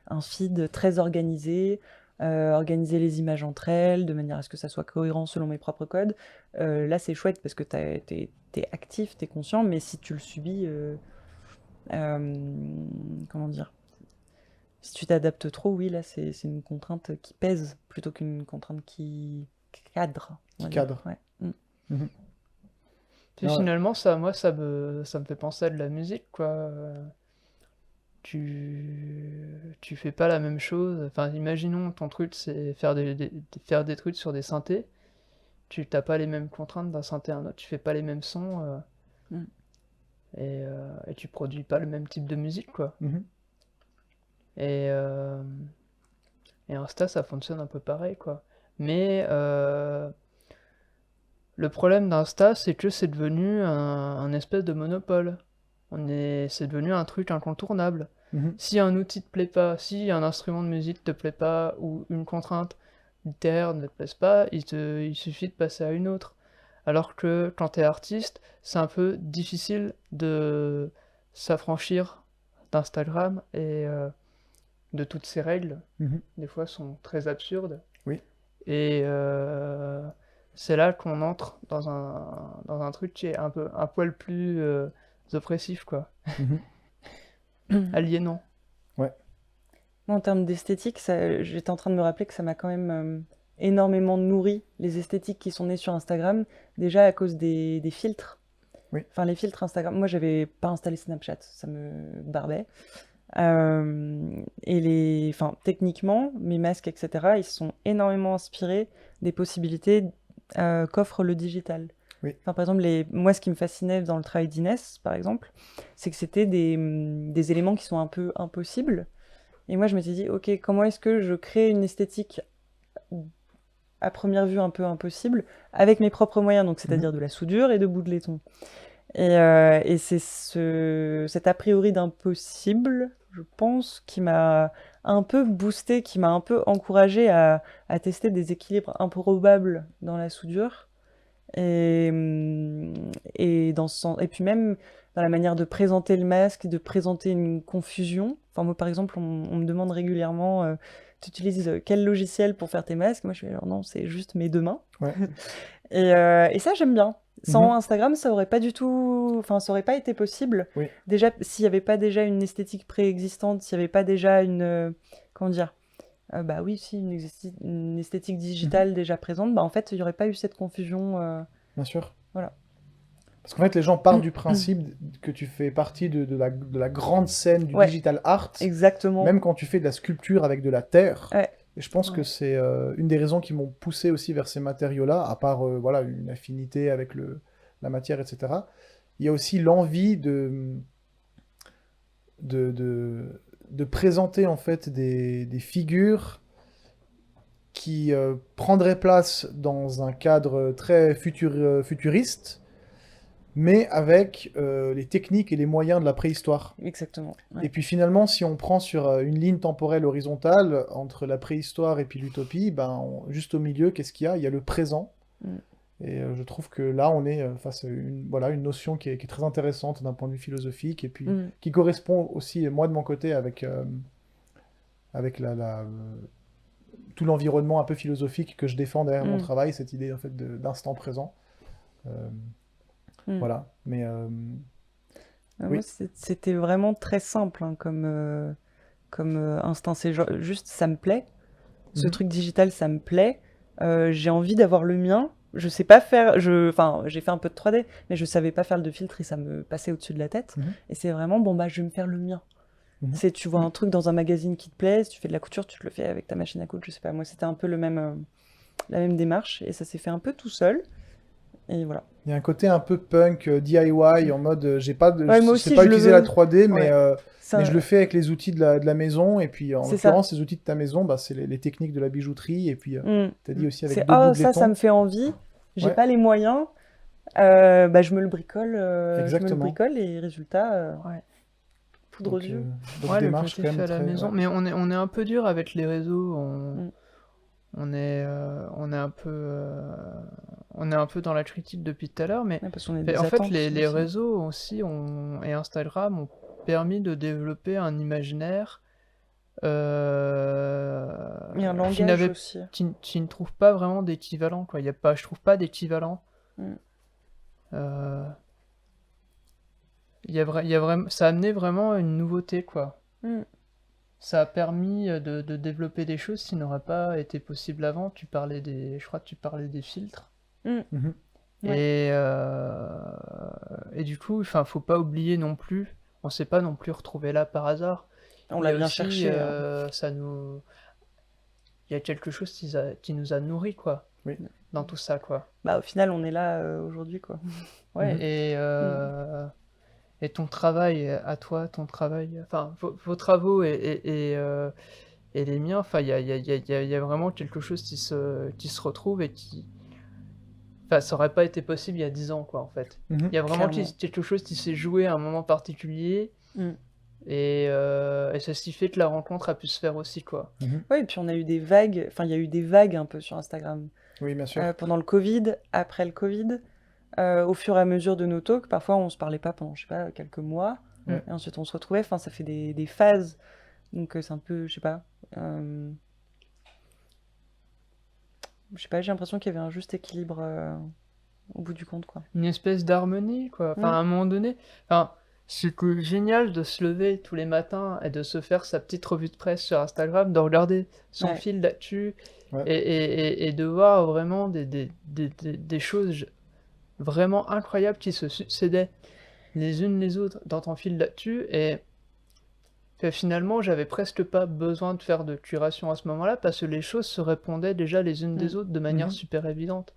un feed très organisé, organiser les images entre elles, de manière à ce que ça soit cohérent selon mes propres codes. Là, c'est chouette parce que t'es actif, t'es conscient, mais si tu le subis, comment dire? Si tu t'adaptes trop, oui, là, c'est une contrainte qui pèse plutôt qu'une contrainte qui cadre, on Qui va dire. cadre. Ouais. Mhm. Puis Non, finalement, moi, ça me fait penser à de la musique, quoi. Tu fais pas la même chose. Enfin, imaginons ton truc, c'est faire des trucs sur des synthés. Tu t'as pas les mêmes contraintes d'un synthé à un autre. Tu fais pas les mêmes sons Mm. et tu produis pas le même type de musique, quoi. mhm. Et, euh, et Insta, ça fonctionne un peu pareil, quoi. Mais le problème d'Insta, c'est que c'est devenu un espèce de monopole. C'est devenu un truc incontournable. Mhm. Si un outil te plaît pas, si un instrument de musique te plaît pas, ou une contrainte littéraire ne te plaise pas, il suffit de passer à une autre. Alors que quand t'es artiste, c'est un peu difficile de s'affranchir d'Instagram et de toutes ces règles. Mhm. Des fois sont très absurdes. Oui. Et c'est là qu'on entre dans un truc qui est un poil plus oppressif, quoi. Mhm. Aliénant. Ouais. Moi, en termes d'esthétique, j'étais en train de me rappeler que ça m'a quand même énormément nourri les esthétiques qui sont nées sur Instagram, déjà à cause des filtres. Oui. Enfin, les filtres Instagram. Moi, j'avais pas installé Snapchat, ça me barbait. Enfin, techniquement, mes masques, etc., ils se sont énormément inspirés des possibilités qu'offre le digital. Oui. Enfin, par exemple, moi, ce qui me fascinait dans le travail d'Inès, par exemple, c'est que c'était des éléments qui sont un peu impossibles. Et moi, je me suis dit, ok, comment est-ce que je crée une esthétique à première vue un peu impossible avec mes propres moyens, donc c'est-à-dire de la soudure et de bout de laiton. Et c'est cet a priori d'impossible, je pense, qui m'a un peu boosté, qui m'a un peu encouragé à tester des équilibres improbables dans la soudure. Et, dans ce sens, et puis même dans la manière de présenter le masque, de présenter une confusion. Enfin, moi, par exemple, on me demande régulièrement tu utilises quel logiciel pour faire tes masques? Moi, je fais alors non, c'est juste mes deux mains. Ouais. Et ça, j'aime bien. Sans Mhm. Instagram, ça aurait pas du tout, enfin, ça aurait pas été possible. Oui. Déjà, s'il y avait pas déjà une esthétique préexistante, s'il y avait pas déjà comment dire, bah oui, si une esthétique digitale déjà présente, bah en fait, il y aurait pas eu cette confusion. Bien sûr. Voilà. Parce qu'en fait, les gens partent du principe que tu fais partie de la grande scène du Ouais. digital art, Exactement. même quand tu fais de la sculpture avec de la terre. Ouais. Et je pense que c'est une des raisons qui m'ont poussé aussi vers ces matériaux-là, à part voilà, une affinité avec la matière, etc. Il y a aussi l'envie de présenter en fait des figures qui prendraient place dans un cadre très futuriste, mais avec les techniques et les moyens de la préhistoire. Exactement. Et Ouais. puis finalement, si on prend sur une ligne temporelle horizontale entre la préhistoire et puis l'utopie, juste au milieu, qu'est-ce qu'il y a? Il y a le présent. Mm. Et je trouve que là, on est face à une notion qui est très intéressante d'un point de vue philosophique et puis Mm. qui correspond aussi, moi de mon côté, avec tout l'environnement un peu philosophique que je défends derrière mon Mm. travail, cette idée en fait d'instant présent. Mm. Voilà. Mais Moi, oui. c'était vraiment très simple hein, comme instinct. C'est juste, ça me plaît. Ce Mhm. truc digital, ça me plaît. J'ai envie d'avoir le mien. Je sais pas faire. Enfin, j'ai fait un peu de 3D, mais je savais pas faire de filtre et ça me passait au-dessus de la tête. Mhm. Et c'est vraiment, bon, bah, je vais me faire le mien. Mhm. C'est, tu vois un truc dans un magazine qui te plaît, si tu fais de la couture, tu te le fais avec ta machine à coudre, je sais pas. Moi, c'était un peu la même démarche et ça s'est fait un peu tout seul. Et voilà. Il y a un côté un peu punk, DIY, en mode, Ouais, moi je sais aussi, pas je le utiliser la veux. 3D, Ouais. mais je Ça, le fais avec les outils de la maison. Et puis, en c'est ça. l'occurrence, les outils de ta maison, bah, c'est les techniques de la bijouterie. Et puis, tu as dit aussi avec C'est, deux bouts de ça laiton. me fait envie. J'ai Ouais, pas les moyens. Je me le bricole, exactement. et résultat, Ouais. poudre aux Donc, yeux. Ouais, le démarche côté quand fait même à la très. maison. Ouais. Mais on est un peu dur avec les réseaux. Mm. On est on est un peu dans la critique depuis tout à l'heure. Mais Ouais, parce qu'on a en des fait, attentes les aussi. réseaux aussi et Instagram ont permis de développer un imaginaire euh, Et un qui langage n'avait, aussi. qui ne trouve pas vraiment d'équivalent, quoi. Il y a pas, je trouve pas d'équivalent. Mm. Euh, il y a vraiment, ça a amené vraiment une nouveauté, quoi. Mm. Ça a permis de développer des choses qui n'auraient pas été possibles avant. Je crois que tu parlais des filtres. Mm. Mhm. Ouais. Et du coup, enfin, faut pas oublier non plus, on s'est pas non plus retrouvé là par hasard. On Il y l'a a bien aussi, cherché, hein. il y a quelque chose qui nous a nourris, quoi, Oui. dans tout ça, quoi. Au final, on est là aujourd'hui, quoi. Ouais, Mhm. et ton travail, à toi, ton travail, enfin, vos travaux et les miens, enfin, il y a vraiment quelque chose qui se retrouve et qui, enfin, ça aurait pas été possible il y a 10 ans, quoi, en fait. Mhm. Il y a vraiment Clairement. quelque chose qui s'est joué à un moment particulier Mm. et c'est ce qui fait que la rencontre a pu se faire aussi, quoi. Mhm. Ouais, et puis on a eu des vagues, enfin, il y a eu des vagues un peu sur Instagram. Oui, bien sûr. Pendant le Covid, après le Covid, au fur et à mesure de nos talks, parfois on se parlait pas pendant, je sais pas, quelques mois, Ouais. et ensuite on se retrouvait, enfin, ça fait des phases, donc c'est un peu, je sais pas, j'ai l'impression qu'il y avait un juste équilibre au bout du compte, quoi. Une espèce d'harmonie, quoi. Enfin, Mm. à un moment donné, enfin, c'était génial de se lever tous les matins et de se faire sa petite revue de presse sur Instagram, de regarder son Ouais. fil là-dessus Ouais. et de voir vraiment des choses vraiment incroyables qui se succédaient les unes les autres dans ton fil là-dessus. Et finalement, j'avais presque pas besoin de faire de curation à ce moment-là parce que les choses se répondaient déjà les unes des Mm. autres de manière Mhm. super évidente.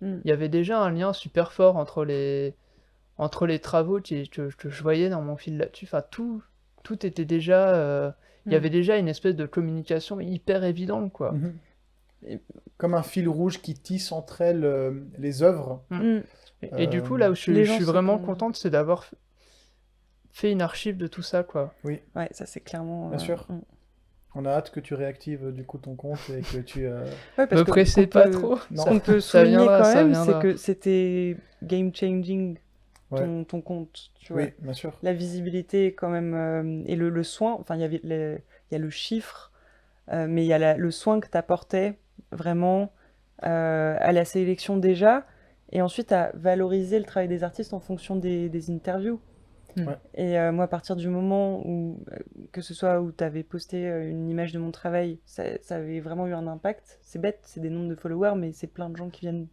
Mm. Il y avait déjà un lien super fort entre les travaux que je voyais dans mon fil là-dessus. Enfin, tout était déjà. Il y Mm. avait déjà une espèce de communication hyper évidente, quoi. Mhm. Et- Comme un fil rouge qui tisse entre elles les œuvres. Mm. Et du coup, là où Les je gens suis se vraiment répondent. contente, c'est d'avoir fait une archive de tout ça, quoi. Oui, Ouais, ça c'est clairement. bien sûr. Mm. On a hâte que tu réactives du coup ton compte et que tu. Ouais, parce Me que pressez qu'on pas peut- trop. Non. Ce qu'on peut Ça souligner viendra, quand ça même, c'est viendra. que c'était game changing Ouais. ton compte, tu vois. Oui, bien sûr. La visibilité quand même et le soin, enfin il y a le chiffre, mais il y a le soin que tu apportais vraiment à la sélection déjà, et ensuite à valoriser le travail des artistes en fonction des interviews. Ouais. Et moi, à partir du moment où, que ce soit où tu avais posté une image de mon travail, ça avait vraiment eu un impact. C'est bête, c'est des nombres de followers, mais c'est plein de gens qui viennent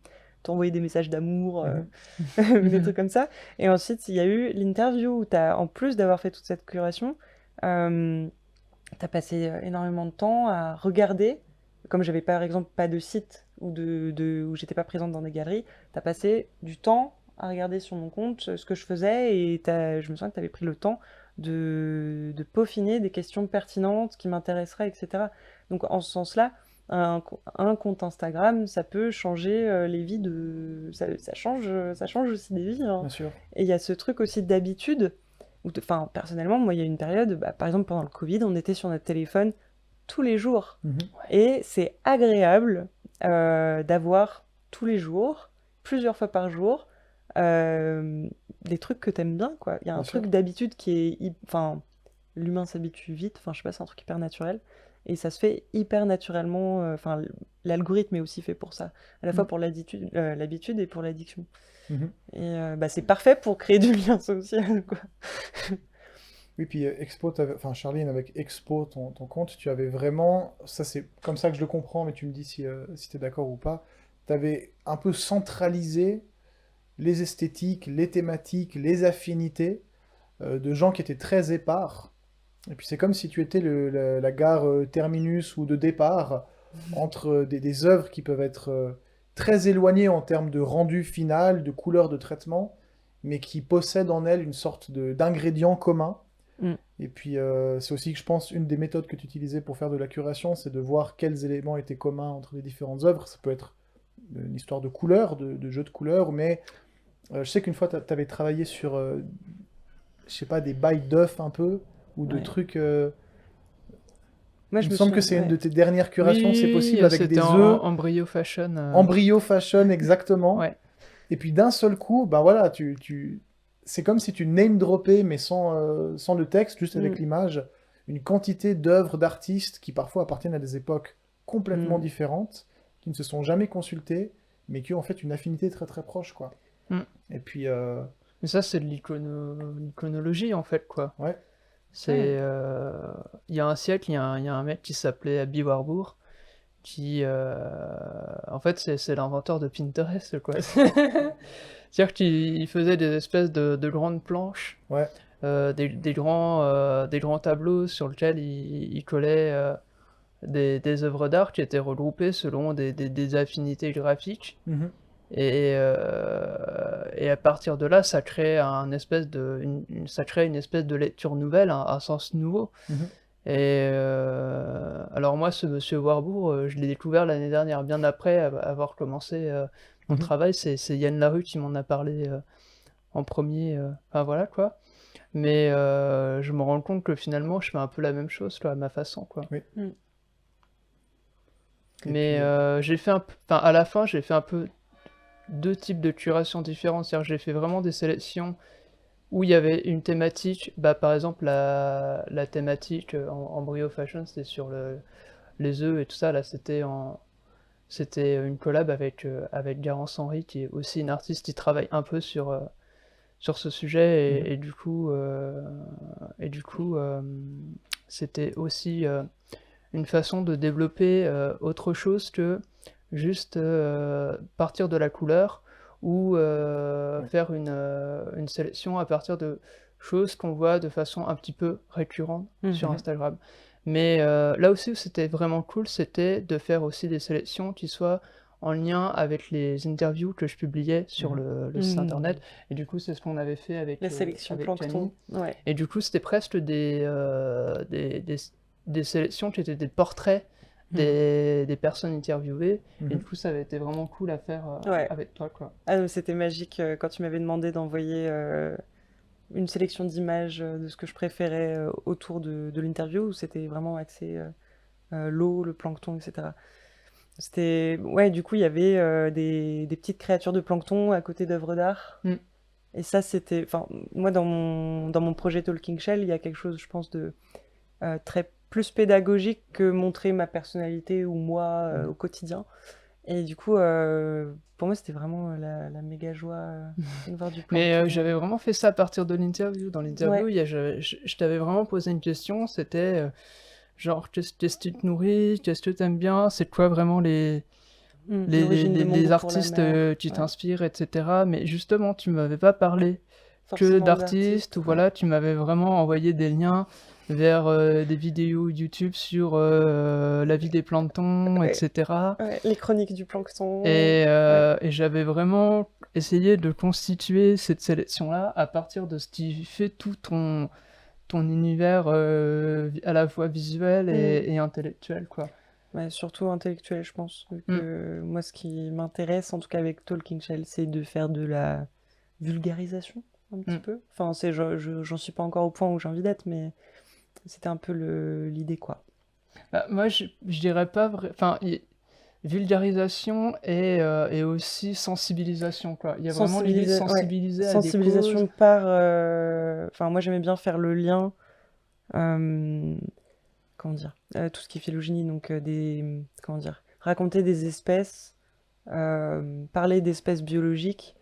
t'envoyer des messages d'amour, des trucs comme ça. Et ensuite, il y a eu l'interview où en plus d'avoir fait toute cette curation, t'as passé énormément de temps à regarder. Comme j'avais par exemple pas de site où j'étais pas présente dans des galeries, t'as passé du temps à regarder sur mon compte ce que je faisais et je me souviens que t'avais pris le temps de peaufiner des questions pertinentes qui m'intéresseraient, etc. Donc en ce sens-là, un compte Instagram, ça peut changer les vies ça change aussi des vies, hein. Bien sûr. Et il y a ce truc aussi d'habitude. Enfin, personnellement, moi, il y a une période, par exemple pendant le Covid, on était sur notre téléphone tous les jours. Mhm. Et c'est agréable d'avoir tous les jours, plusieurs fois par jour, des trucs que t'aimes bien, quoi. Il y a un Bien sûr. truc d'habitude qui est... Enfin, l'humain s'habitue vite, enfin, je sais pas, c'est un truc hyper naturel. Et ça se fait hyper naturellement. Enfin, l'algorithme est aussi fait pour ça. À la fois Mm. pour l'habitude et pour l'addiction. Mhm. Et c'est parfait pour créer du lien social, quoi. Oui, puis enfin Charline, avec Expo, ton compte, tu avais vraiment, ça c'est comme ça que je le comprends, mais tu me dis si tu es d'accord ou pas, tu avais un peu centralisé les esthétiques, les thématiques, les affinités de gens qui étaient très épars. Et puis c'est comme si tu étais la gare terminus ou de départ entre des œuvres qui peuvent être très éloignées en termes de rendu final, de couleur, de traitement, mais qui possèdent en elles une sorte d'ingrédient commun. Mm. Et puis, c'est aussi que je pense, une des méthodes que tu utilisais pour faire de la curation, c'est de voir quels éléments étaient communs entre les différentes œuvres. Ça peut être une histoire de couleurs, de jeu de couleurs, mais je sais qu'une fois, tu avais travaillé sur, je sais pas, des bails d'œufs un peu, ou de Ouais. trucs. Moi, Il je me me semble que souviens, c'est une ouais. de tes dernières curations, c'est Oui, possible, avec c'était des œufs, embryo fashion. embryo fashion, exactement. Ouais. Et puis d'un seul coup, bah voilà, c'est comme si tu name droppais, mais sans le texte, juste avec Mm. l'image, une quantité d'œuvres d'artistes qui parfois appartiennent à des époques complètement Mm. différentes, qui ne se sont jamais consultés, mais qui ont en fait une affinité très très proche, quoi. Mm. Et puis, Mais ça, c'est de l'iconologie, en fait, quoi. ouais. C'est, il y a un siècle, il y a un mec qui s'appelait Abby Warburg, qui, en fait, c'est l'inventeur de Pinterest, quoi. C'est-à-dire qu'il faisait des espèces de grandes planches, Ouais. des grands tableaux sur lesquels il collait des œuvres d'art qui étaient regroupées selon des affinités graphiques. Mhm. Et à partir de là, ça crée ça crée une espèce de lecture nouvelle, un sens nouveau. Mhm. Et alors moi, ce monsieur Warburg, je l'ai découvert l'année dernière, bien après avoir commencé mon Mhm. travail. C'est Yann Larue qui m'en a parlé en premier. Enfin voilà quoi. Mais je me rends compte que finalement, je fais un peu la même chose, quoi, à ma façon, quoi. Oui. Mm. Et Mais puis, j'ai fait enfin, à la fin, j'ai fait un peu deux types de curation différents. C'est-à-dire que j'ai fait vraiment des sélections où il y avait une thématique. Bah, par exemple, la thématique en Brio Fashion, c'était sur les œufs et tout ça. Là, c'était une collab avec Garance Henry, qui est aussi une artiste qui travaille un peu sur ce sujet. Mhm. Et du coup c'était aussi une façon de développer autre chose que juste partir de la couleur ou Ouais. faire une sélection à partir de choses qu'on voit de façon un petit peu récurrente sur Mhm. Instagram. Mais là aussi où c'était vraiment cool, c'était de faire aussi des sélections qui soient en lien avec les interviews que je publiais sur Mhm. le site Mm. internet. Et du coup, c'est ce qu'on avait fait La sélection avec plancton. Camille. Ouais. Et du coup, c'était presque des sélections qui étaient des portraits Mm. des personnes interviewées. Et Mhm. du coup, ça avait été vraiment cool à faire Ouais. avec toi, quoi. Ah, non, c'était magique quand tu m'avais demandé d'envoyer une sélection d'images de ce que je préférais autour de l'interview, où c'était vraiment axé l'eau, le plancton, etc. C'était... Ouais, du coup, il y avait des petites créatures de plancton à côté d'œuvres d'art. Mm. Et ça, c'était... Enfin, moi, dans mon projet Talking Shell, il y a quelque chose, je pense, de très plus pédagogique que montrer ma personnalité ou moi Mhm. au quotidien. Et du coup, pour moi, c'était vraiment la méga joie de voir du Mais plancton. j'avais vraiment fait ça à partir de l'interview. Dans l'interview, Ouais. je t'avais vraiment posé une question. C'était genre, qu'est-ce que tu te nourris? Qu'est-ce que tu aimes bien? C'est quoi vraiment L'origine de mon les goût pour la artistes mer. qui Ouais. t'inspirent, etc. Mais justement, tu m'avais pas parlé que Forcément d'artistes, ou ouais. voilà, tu m'avais vraiment envoyé des liens vers des vidéos YouTube sur la vie des planctons, Ouais. etc. Ouais, les chroniques du plancton. Et, Ouais. et j'avais vraiment essayé de constituer cette sélection-là à partir de ce qui fait tout ton univers à la fois visuel et intellectuel, quoi. Ouais, surtout intellectuel, je pense. Mm. Que moi, ce qui m'intéresse, en tout cas avec Talking Shell, c'est de faire de la vulgarisation, un petit peu. Enfin, j'en suis pas encore au point où j'ai envie d'être, mais c'était un peu l'idée, quoi. Bah, moi, je dirais pas enfin, vulgarisation et aussi sensibilisation, quoi. Il y a vraiment l'idée de Ouais. sensibiliser à des Sensibilisation causes. par... Enfin, moi, j'aimais bien faire le lien... comment dire, tout ce qui est phylogénie, donc comment dire, raconter des espèces, parler d'espèces biologiques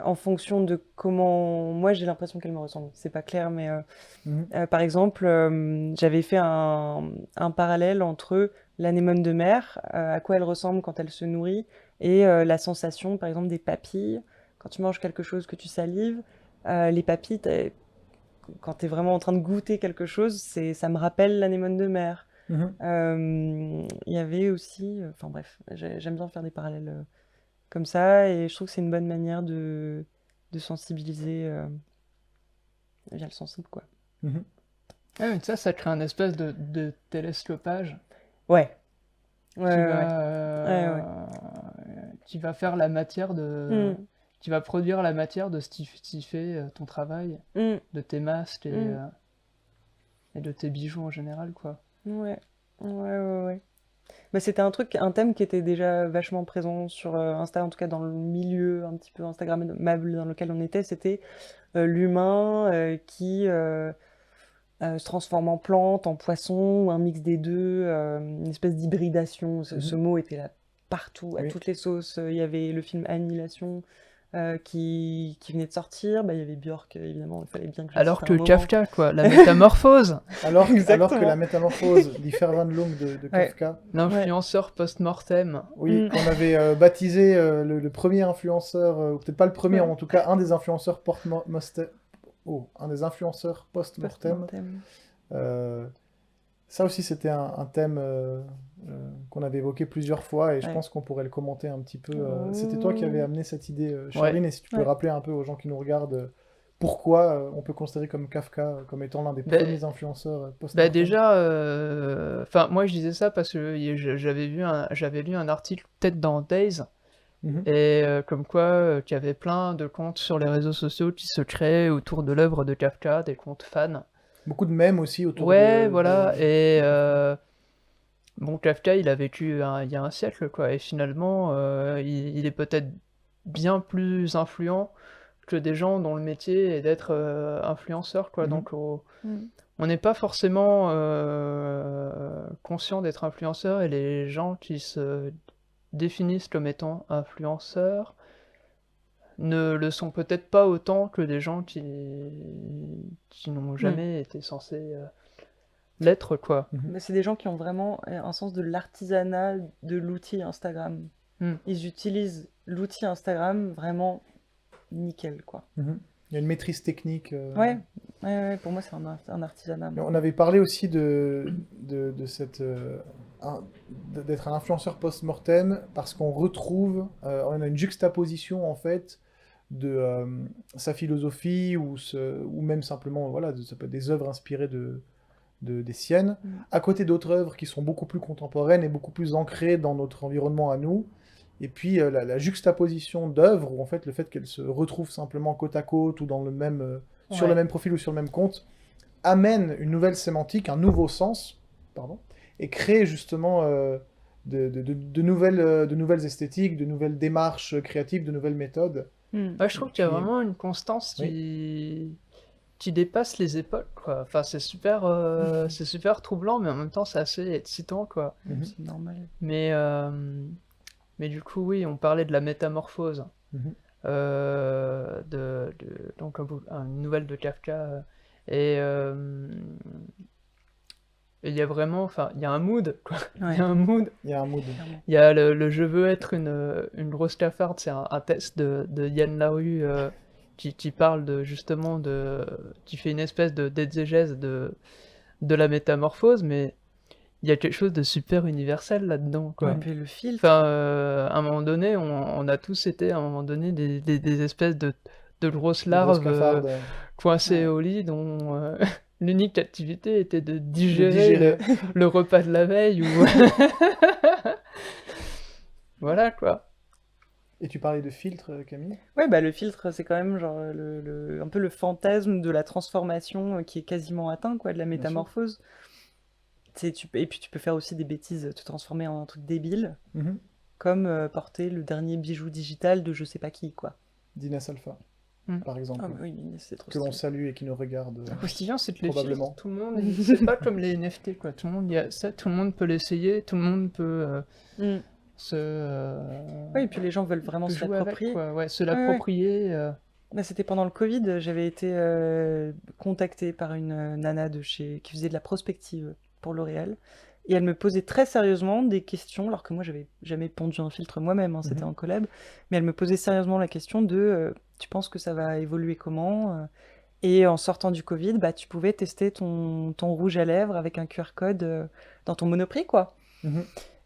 en fonction de comment moi j'ai l'impression qu'elles me ressemblent. C'est pas clair, mais Mhm. par exemple, j'avais fait un parallèle entre l'anémone de mer, à quoi elle ressemble quand elle se nourrit, et la sensation, par exemple, des papilles. Quand tu manges quelque chose que tu salives, les papilles, quand tu es vraiment en train de goûter quelque chose, ça me rappelle l'anémone de mer. Il y avait aussi, enfin bref, j'aime bien faire des parallèles comme ça, et je trouve que c'est une bonne manière de sensibiliser via le sensible, quoi. Mhm. Ah, mais ça crée un espèce de télescopage Ouais, qui ouais, ouais, ouais. qui va faire la matière Mm, qui va produire la matière de ce qui fait ton travail, mm, de tes masques mm. et de tes bijoux en général, quoi. Ouais, ouais, ouais, ouais. Bah, c'était un thème qui était déjà vachement présent sur Insta, en tout cas dans le milieu un petit peu Instagrammable dans lequel on était. C'était l'humain qui se transforme en plante, en poisson, ou un mix des deux, une espèce d'hybridation. Ce mot était là partout, à Oui. toutes les sauces. Il y avait le film Annihilation qui venait de sortir. Bah, il y avait Björk, évidemment, il fallait bien que je le Alors cite à que un moment. Kafka, quoi, la métamorphose, Alors que Exactement. la métamorphose d'Ifervan de Ouais. Kafka, l'influenceur post-mortem. oui, Mm. qu'on avait baptisé le premier influenceur, ou peut-être pas le premier, Ouais. en tout cas un des influenceurs un des influenceurs post-mortem. Post-mortem. Ça aussi, c'était un thème qu'on avait évoqué plusieurs fois et je Ouais. pense qu'on pourrait le commenter un petit peu. Oh. C'était toi qui avais amené cette idée, Charline, et si tu peux Ouais. rappeler un peu aux gens qui nous regardent pourquoi on peut considérer comme Kafka comme étant l'un des Ben- premiers influenceurs Bah post-mortem. déjà, enfin moi je disais ça parce que j'avais lu un article peut-être dans Days Mhm. et comme quoi qu'il y avait plein de comptes sur les réseaux sociaux qui se créaient autour de l'œuvre de Kafka, des comptes fans. Beaucoup de mèmes aussi autour Ouais, voilà. de- Et bon, Kafka, il a vécu il y a un siècle, quoi. Et finalement, il est peut-être bien plus influent que des gens dont le métier est d'être influenceur, quoi. Mhm. Donc, Mm. on n'est pas forcément conscient d'être influenceur, et les gens qui se définissent comme étant influenceurs ne le sont peut-être pas autant que des gens qui n'ont jamais été censés l'être, quoi. Mhm. Mais c'est des gens qui ont vraiment un sens de l'artisanat de l'outil Instagram. Mm. Ils utilisent l'outil Instagram vraiment nickel, quoi. Mhm. Il y a une maîtrise technique. Ouais, ouais, pour moi, c'est un artisanat. Mais on avait parlé aussi de cette d'être un influenceur post-mortem parce qu'on retrouve, on a une juxtaposition en fait de sa philosophie ou même simplement voilà, ça peut être des œuvres inspirées des siennes, Mm. à côté d'autres œuvres qui sont beaucoup plus contemporaines et beaucoup plus ancrées dans notre environnement à nous. Et puis la juxtaposition d'œuvres, ou en fait le fait qu'elles se retrouvent simplement côte à côte ou dans le même, sur Ouais. le même profil ou sur le même compte, amène une nouvelle sémantique, un nouveau sens, pardon, et crée justement de nouvelles esthétiques, de nouvelles démarches créatives, de nouvelles méthodes. Mm. Ouais, je trouve qu'il y a Puis- vraiment une constance qui dépasse les époques, quoi. Enfin, c'est super troublant, mais en même temps, c'est assez excitant, quoi. Mhm. C'est normal. Mais du coup, oui, on parlait de la métamorphose. Mhm. Donc, une nouvelle de Kafka. Et il y a vraiment, enfin, il y a un mood, quoi. Il Ouais, y a un mood. Il y a un mood. clairement. Il y a le je veux être une grosse cafarde, c'est un test de Yann Larue qui parle justement qui fait une espèce d'exégèse de la métamorphose, mais il y a quelque chose de super universel là-dedans, quoi. Et puis le filtre. Enfin, à un moment donné, on a tous été à un moment donné des espèces de grosses Des grosses larves cafardes, coincées Ouais. au lit dont l'unique activité était de de digérer digérer. le repas de la veille ou voilà, quoi. Et tu parlais de filtre, Camille? Ouais, bah le filtre, c'est quand même genre un peu le fantasme de la transformation qui est quasiment atteint, quoi, de la sûr. métamorphose. Et puis tu peux faire aussi des bêtises, te transformer en un truc débile, Mhm. comme porter le dernier bijou digital de je sais pas qui, quoi. d'Inès Alpha, Mm. par exemple, Ah bah oui, mais c'est trop que l'on stylé. salue et qui nous regarde. Ce qui vient, c'est que les Probablement. filtres, tout le monde, c'est pas comme les NFT, quoi. Tout le monde, tout le monde peut l'essayer, tout le monde peut Mm. Ouais, et puis les gens veulent vraiment peut se jouer avec, l'approprier. quoi. Ouais, se Ouais, ouais. l'approprier. Bah, c'était pendant le Covid, j'avais été contactée par une nana qui faisait de la prospective pour L'Oréal. Et elle me posait très sérieusement des questions, alors que moi j'avais jamais pondu un filtre moi-même, hein, c'était Mhm. en collab. Mais elle me posait sérieusement la question de tu penses que ça va évoluer comment Et en sortant du Covid, bah, tu pouvais tester ton rouge à lèvres avec un QR code dans ton Monoprix, quoi. Mhm.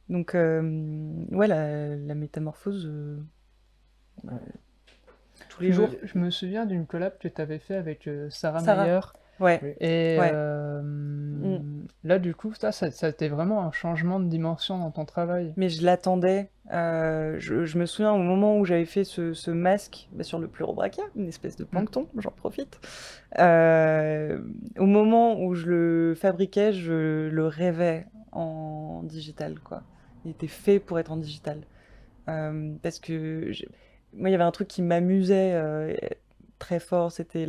Donc, ouais, la métamorphose Ouais. tous les jours. Je me souviens d'une collab que tu avais fait avec Sarah Sarah. Meyer. Ouais, Oui. Et ouais. là, du coup, ça a été vraiment un changement de dimension dans ton travail. Mais je l'attendais. Je me souviens au moment où j'avais fait ce masque sur le pleurobrachia, une espèce de plancton, j'en profite. Au moment où je le fabriquais, je le rêvais en digital, quoi. Il était fait pour être en digital. Parce que moi, il y avait un truc qui m'amusait très fort, c'était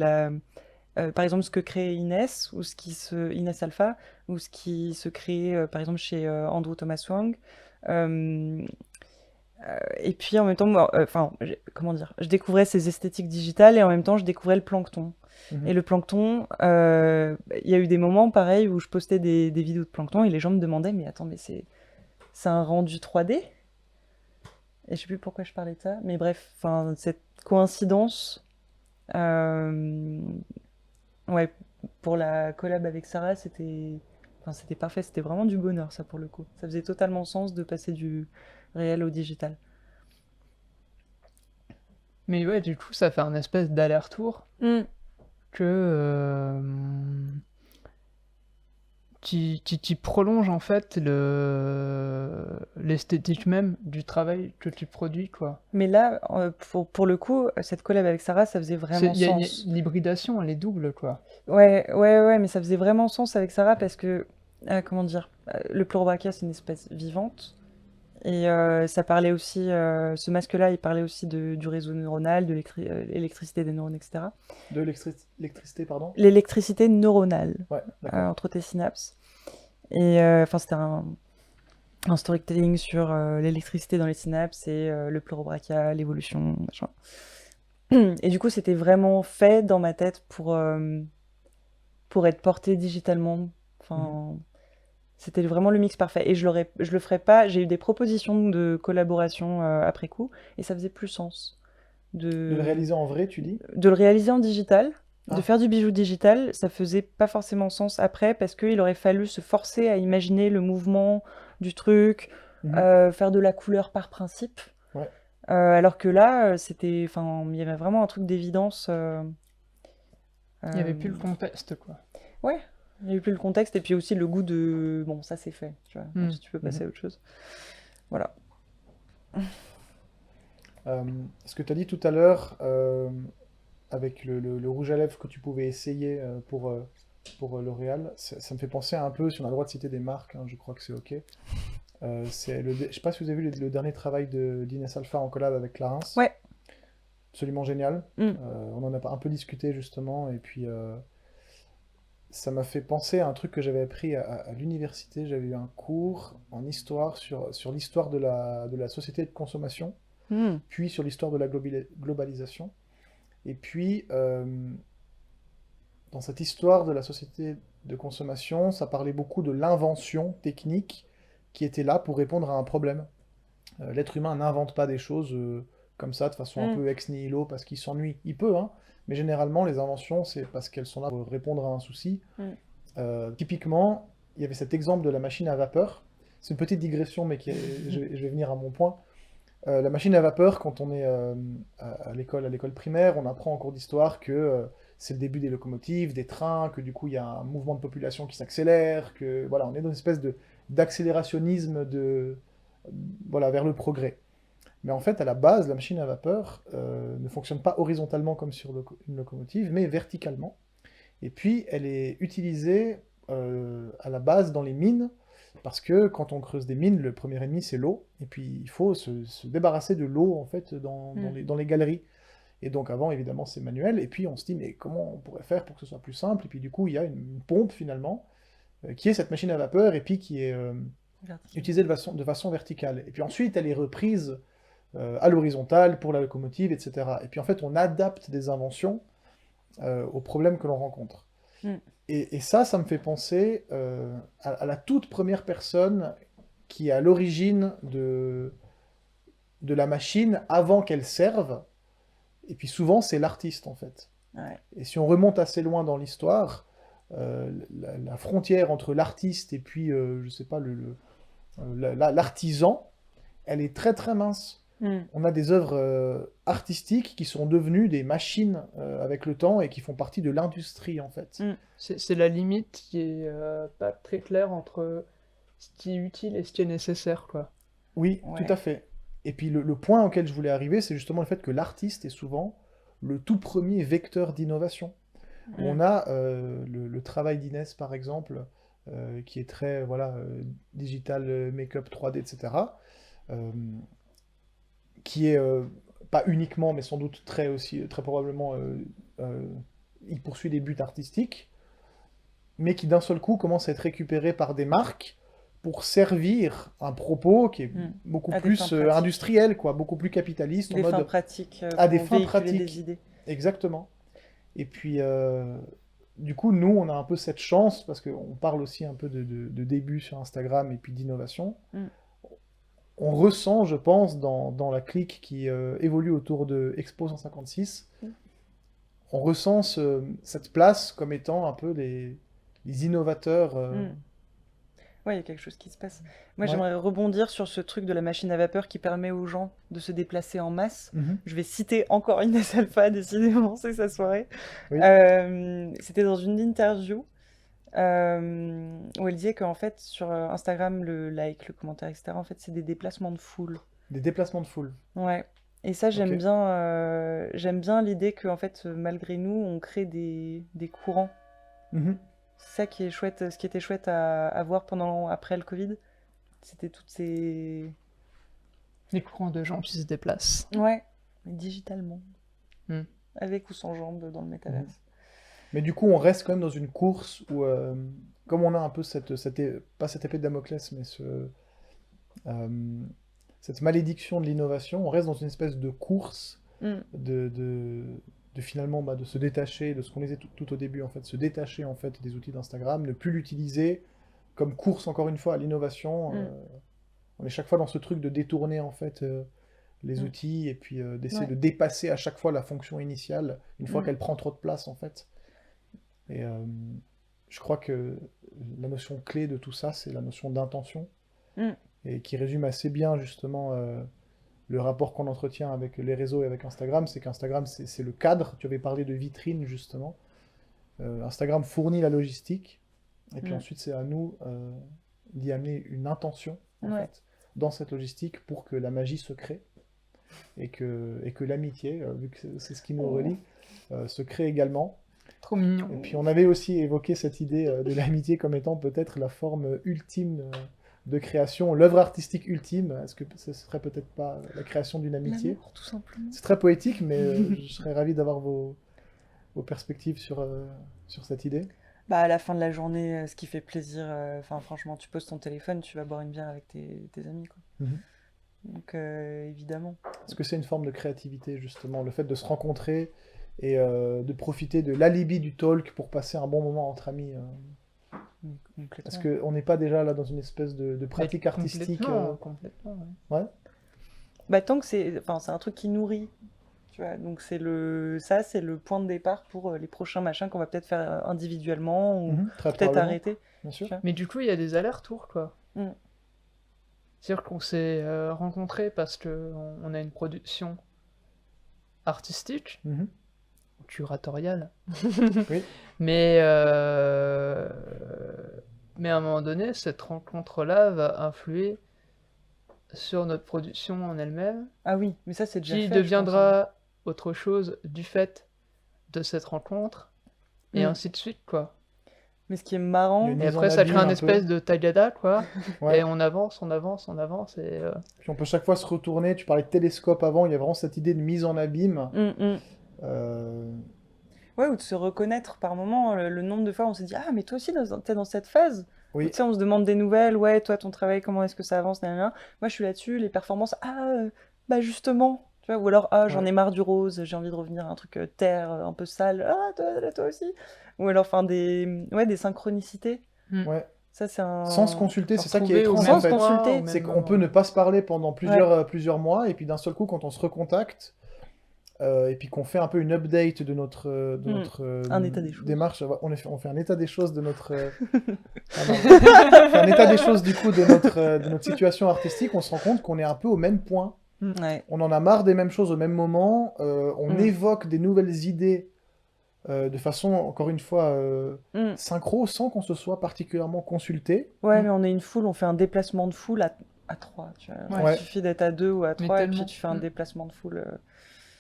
par exemple ce que crée Inès, ou Inès Alpha, ou ce qui se crée par exemple chez Andrew Thomas Wang. Euh, et puis en même temps, comment dire, je découvrais ces esthétiques digitales et en même temps je découvrais le plancton. Mhm. Et le plancton, il y a eu des moments pareils où je postais des vidéos de plancton et les gens me demandaient, mais attends, mais c'est un rendu 3D? Et je sais plus pourquoi je parlais de ça, mais bref, enfin cette coïncidence, euh, ouais, pour la collab avec Sarah, c'était parfait, c'était vraiment du bonheur ça pour le coup. Ça faisait totalement sens de passer du réel au digital. Mais ouais, du coup, ça fait un espèce d'aller-retour Mm. que qui prolonge en fait l'esthétique même du travail que tu produis, quoi. Mais là, pour le coup, cette collab avec Sarah, ça faisait vraiment Il y a sens. l'hybridation, elle est double, quoi. Ouais, ouais, ouais, mais ça faisait vraiment sens avec Sarah parce que, comment dire, le pleurobrachia, c'est une espèce vivante. Et ça parlait aussi, ce masque-là, il parlait aussi du réseau neuronal, de l'électricité des neurones, etc. De l'électricité, pardon? L'électricité neuronale Ouais, d'accord. entre tes synapses. Et enfin, c'était un storytelling sur l'électricité dans les synapses et le pleurobrachia, l'évolution, machin. Et du coup, c'était vraiment fait dans ma tête pour être porté digitalement. Mhm. Enfin, c'était vraiment le mix parfait. Et je le ferais pas. J'ai eu des propositions de collaboration après coup, et ça faisait plus sens De le de, réaliser en vrai, tu dis? de le réaliser en digital, de Ah. faire du bijou digital. Ça faisait pas forcément sens après parce qu'il aurait fallu se forcer à imaginer le mouvement du truc, Mhm. faire de la couleur par principe. Ouais. Alors que là, enfin, il y avait vraiment un truc d'évidence. Il n'y avait Euh, plus le contexte, quoi. ouais, il n'y avait plus le contexte et puis aussi le goût de bon, ça c'est fait, tu vois. Mm. Si tu peux Mhm. passer à autre chose. Voilà. Ce que tu as dit tout à l'heure, avec le rouge à lèvres que tu pouvais essayer pour L'Oréal, ça me fait penser un peu, si on a le droit de citer des marques, hein, je crois que c'est OK. Je sais pas si vous avez vu le dernier travail d'Inès Alpha en collab avec Clarins. Ouais. Absolument génial. Mm. On en a un peu discuté justement, et puis ça m'a fait penser à un truc que j'avais appris à l'université. J'avais eu un cours en histoire sur l'histoire de la société de consommation, Mm. puis sur l'histoire de la globalisation. Et puis, dans cette histoire de la société de consommation, ça parlait beaucoup de l'invention technique qui était là pour répondre à un problème. L'être humain n'invente pas des choses comme ça, de façon un Mm. peu ex nihilo, parce qu'il s'ennuie. Il peut, hein, mais généralement, les inventions, c'est parce qu'elles sont là pour répondre à un souci. Mm. Typiquement, il y avait cet exemple de la machine à vapeur. C'est une petite digression, mais je vais venir à mon point. La machine à vapeur, quand on est à l'école primaire, on apprend en cours d'histoire que c'est le début des locomotives, des trains, que du coup il y a un mouvement de population qui s'accélère, que voilà, on est dans une espèce d'accélérationnisme voilà, vers le progrès. Mais en fait, à la base, la machine à vapeur ne fonctionne pas horizontalement comme sur une locomotive, mais verticalement. Et puis, elle est utilisée à la base dans les mines, parce que quand on creuse des mines, le premier ennemi, c'est l'eau. Et puis, il faut se débarrasser de l'eau, en fait, dans les galeries. Et donc, avant, évidemment, c'est manuel. Et puis, on se dit, mais comment on pourrait faire pour que ce soit plus simple? Et puis, du coup, il y a une pompe, finalement, qui est cette machine à vapeur, et puis qui est Vertical. utilisée de façon verticale. Et puis ensuite, elle est reprise à l'horizontale pour la locomotive, etc. Et puis en fait, on adapte des inventions aux problèmes que l'on rencontre. Mm. Et ça me fait penser à la toute première personne qui est à l'origine de la machine avant qu'elle serve. Et puis souvent, c'est l'artiste, en fait. Ouais. Et si on remonte assez loin dans l'histoire, la frontière entre l'artiste et puis, je sais pas, l'artisan, elle est très très mince. Mm. On a des œuvres artistiques qui sont devenues des machines avec le temps et qui font partie de l'industrie en fait. Mm. C'est la limite qui est pas très claire entre ce qui est utile et ce qui est nécessaire, quoi. Oui, Ouais. tout à fait. Et puis le point auquel je voulais arriver, c'est justement le fait que l'artiste est souvent le tout premier vecteur d'innovation. On Mm. a le travail d'Inès, par exemple, qui est très voilà, digital, make-up 3D, etc., euh, qui est pas uniquement, mais sans doute très aussi, très probablement, euh, il poursuit des buts artistiques, mais qui d'un seul coup commence à être récupéré par des marques pour servir un propos qui est Mm. beaucoup À des fins plus pratiques. industriel, quoi, beaucoup plus capitaliste, en Des fins mode pratiques à des pour fins véhiculer pratiques. des idées. Exactement. Et puis, du coup, nous, on a un peu cette chance, parce qu'on parle aussi un peu de début sur Instagram et puis d'innovation. Mm. On ressent, je pense, dans la clique qui évolue autour de Expo 156, Mm. on ressent cette place comme étant un peu les innovateurs. Mm. Ouais, il y a quelque chose qui se passe. Moi, Ouais. j'aimerais rebondir sur ce truc de la machine à vapeur qui permet aux gens de se déplacer en masse. Mhm. Je vais citer encore Inès Alpha, décidément, c'est sa soirée. Oui. C'était dans une interview où elle disait qu'en fait, sur Instagram, le like, le commentaire, etc., en fait, c'est des déplacements de foule. Des déplacements de foule. Ouais. Et ça, Ok. j'aime bien l'idée que, en fait, malgré nous, on crée des courants. Mhm. C'est ça qui est chouette, ce qui était chouette à voir après le Covid. C'était toutes ces... Les courants de gens qui se déplacent. Ouais, mais digitalement. Mm. Avec ou sans jambes dans le métaverse. Mais du coup, on reste quand même dans une course où, comme on a un peu pas cette épée de Damoclès, mais cette malédiction de l'innovation, on reste dans une espèce de course Mm. de finalement de se détacher de ce qu'on disait tout au début, en fait, se détacher en fait des outils d'Instagram, ne plus l'utiliser comme course encore une fois à l'innovation. Mm. On est chaque fois dans ce truc de détourner en fait les Mm. outils et puis d'essayer Ouais. de dépasser à chaque fois la fonction initiale une fois Mm. qu'elle prend trop de place en fait. Et je crois que la notion clé de tout ça, c'est la notion d'intention Mm. et qui résume assez bien justement le rapport qu'on entretient avec les réseaux et avec Instagram. C'est qu'Instagram, c'est le cadre. Tu avais parlé de vitrine justement. Instagram fournit la logistique et puis Mm. ensuite c'est à nous d'y amener une intention en Ouais. fait, dans cette logistique pour que la magie se crée et que l'amitié, vu que c'est ce qui nous relie, se crée également. Trop mignon. Et puis on avait aussi évoqué cette idée de l'amitié comme étant peut-être la forme ultime de création, l'œuvre artistique ultime. Est-ce que ce serait peut-être pas la création d'une amitié? L'amour, tout simplement. C'est très poétique, mais je serais ravi d'avoir vos perspectives sur cette idée. Bah, à la fin de la journée, ce qui fait plaisir, enfin franchement, tu poses ton téléphone, tu vas boire une bière avec tes amis, quoi. Mhm. Donc évidemment. Est-ce que c'est une forme de créativité, justement, le fait de se rencontrer et de profiter de l'alibi du talk pour passer un bon moment entre amis Complètement. Est-ce qu'on n'est pas déjà là dans une espèce de pratique artistique Complètement, ouais. Ouais. Bah, tant que c'est un truc qui nourrit, tu vois. Donc c'est le point de départ pour les prochains machins qu'on va peut-être faire individuellement ou Mhm, très peut-être probablement, arrêter. bien sûr. Tu vois. Mais du coup, il y a des allers-retours, quoi. Mm. C'est-à-dire qu'on s'est rencontrés parce qu'on a une production artistique, Mhm. curatoriale. Oui. Mais à un moment donné, cette rencontre-là va influer sur notre production en elle-même, Ah oui, mais ça c'est déjà qui fait, je pense, hein. deviendra autre chose du fait de cette rencontre, et Mm. ainsi de suite, quoi. Mais ce qui est Il y a marrant, une Et mise en après, ça abîme crée un un espèce peu. de tagada, quoi. Ouais. Et on avance, et... Puis on peut chaque fois se retourner. Tu parlais de télescope avant, il y a vraiment cette idée de mise en abîme. Euh, Ouais, ou de se reconnaître par moment. Le nombre de fois où on s'est dit, ah, mais toi aussi, t'es dans cette phase. Oui. Où, tu sais, on se demande des nouvelles. Ouais, toi, ton travail, comment est-ce que ça avance, nanana. Moi, je suis là-dessus, les performances. Ah, bah justement. Tu vois, ou alors, ah, j'en Ouais. ai marre du rose, j'ai envie de revenir à un truc terre, un peu sale. Ah, toi aussi. Ou alors, enfin, des synchronicités. Ouais. Ça, c'est un... Sans se consulter, se c'est ça qui est retrouver au étrange même en fait. endroit, consulter. au même C'est qu'on moment. peut ne pas se parler pendant plusieurs mois, et puis d'un seul coup, quand on se recontacte, et puis qu'on fait un peu une update de notre Un état des choses. démarche. On fait un état des choses de notre... on fait un état des choses du coup de notre situation artistique, on se rend compte qu'on est un peu au même point. Ouais. On en a marre des mêmes choses au même moment, on Mm. évoque des nouvelles idées de façon, encore une fois, Mm. synchro, sans qu'on se soit particulièrement consulté. Ouais, mais on est une foule, on fait un déplacement de foule à 3. Tu vois. Ouais. Il suffit d'être à 2 ou à Mais 3 et puis tellement. tu fais un déplacement de foule.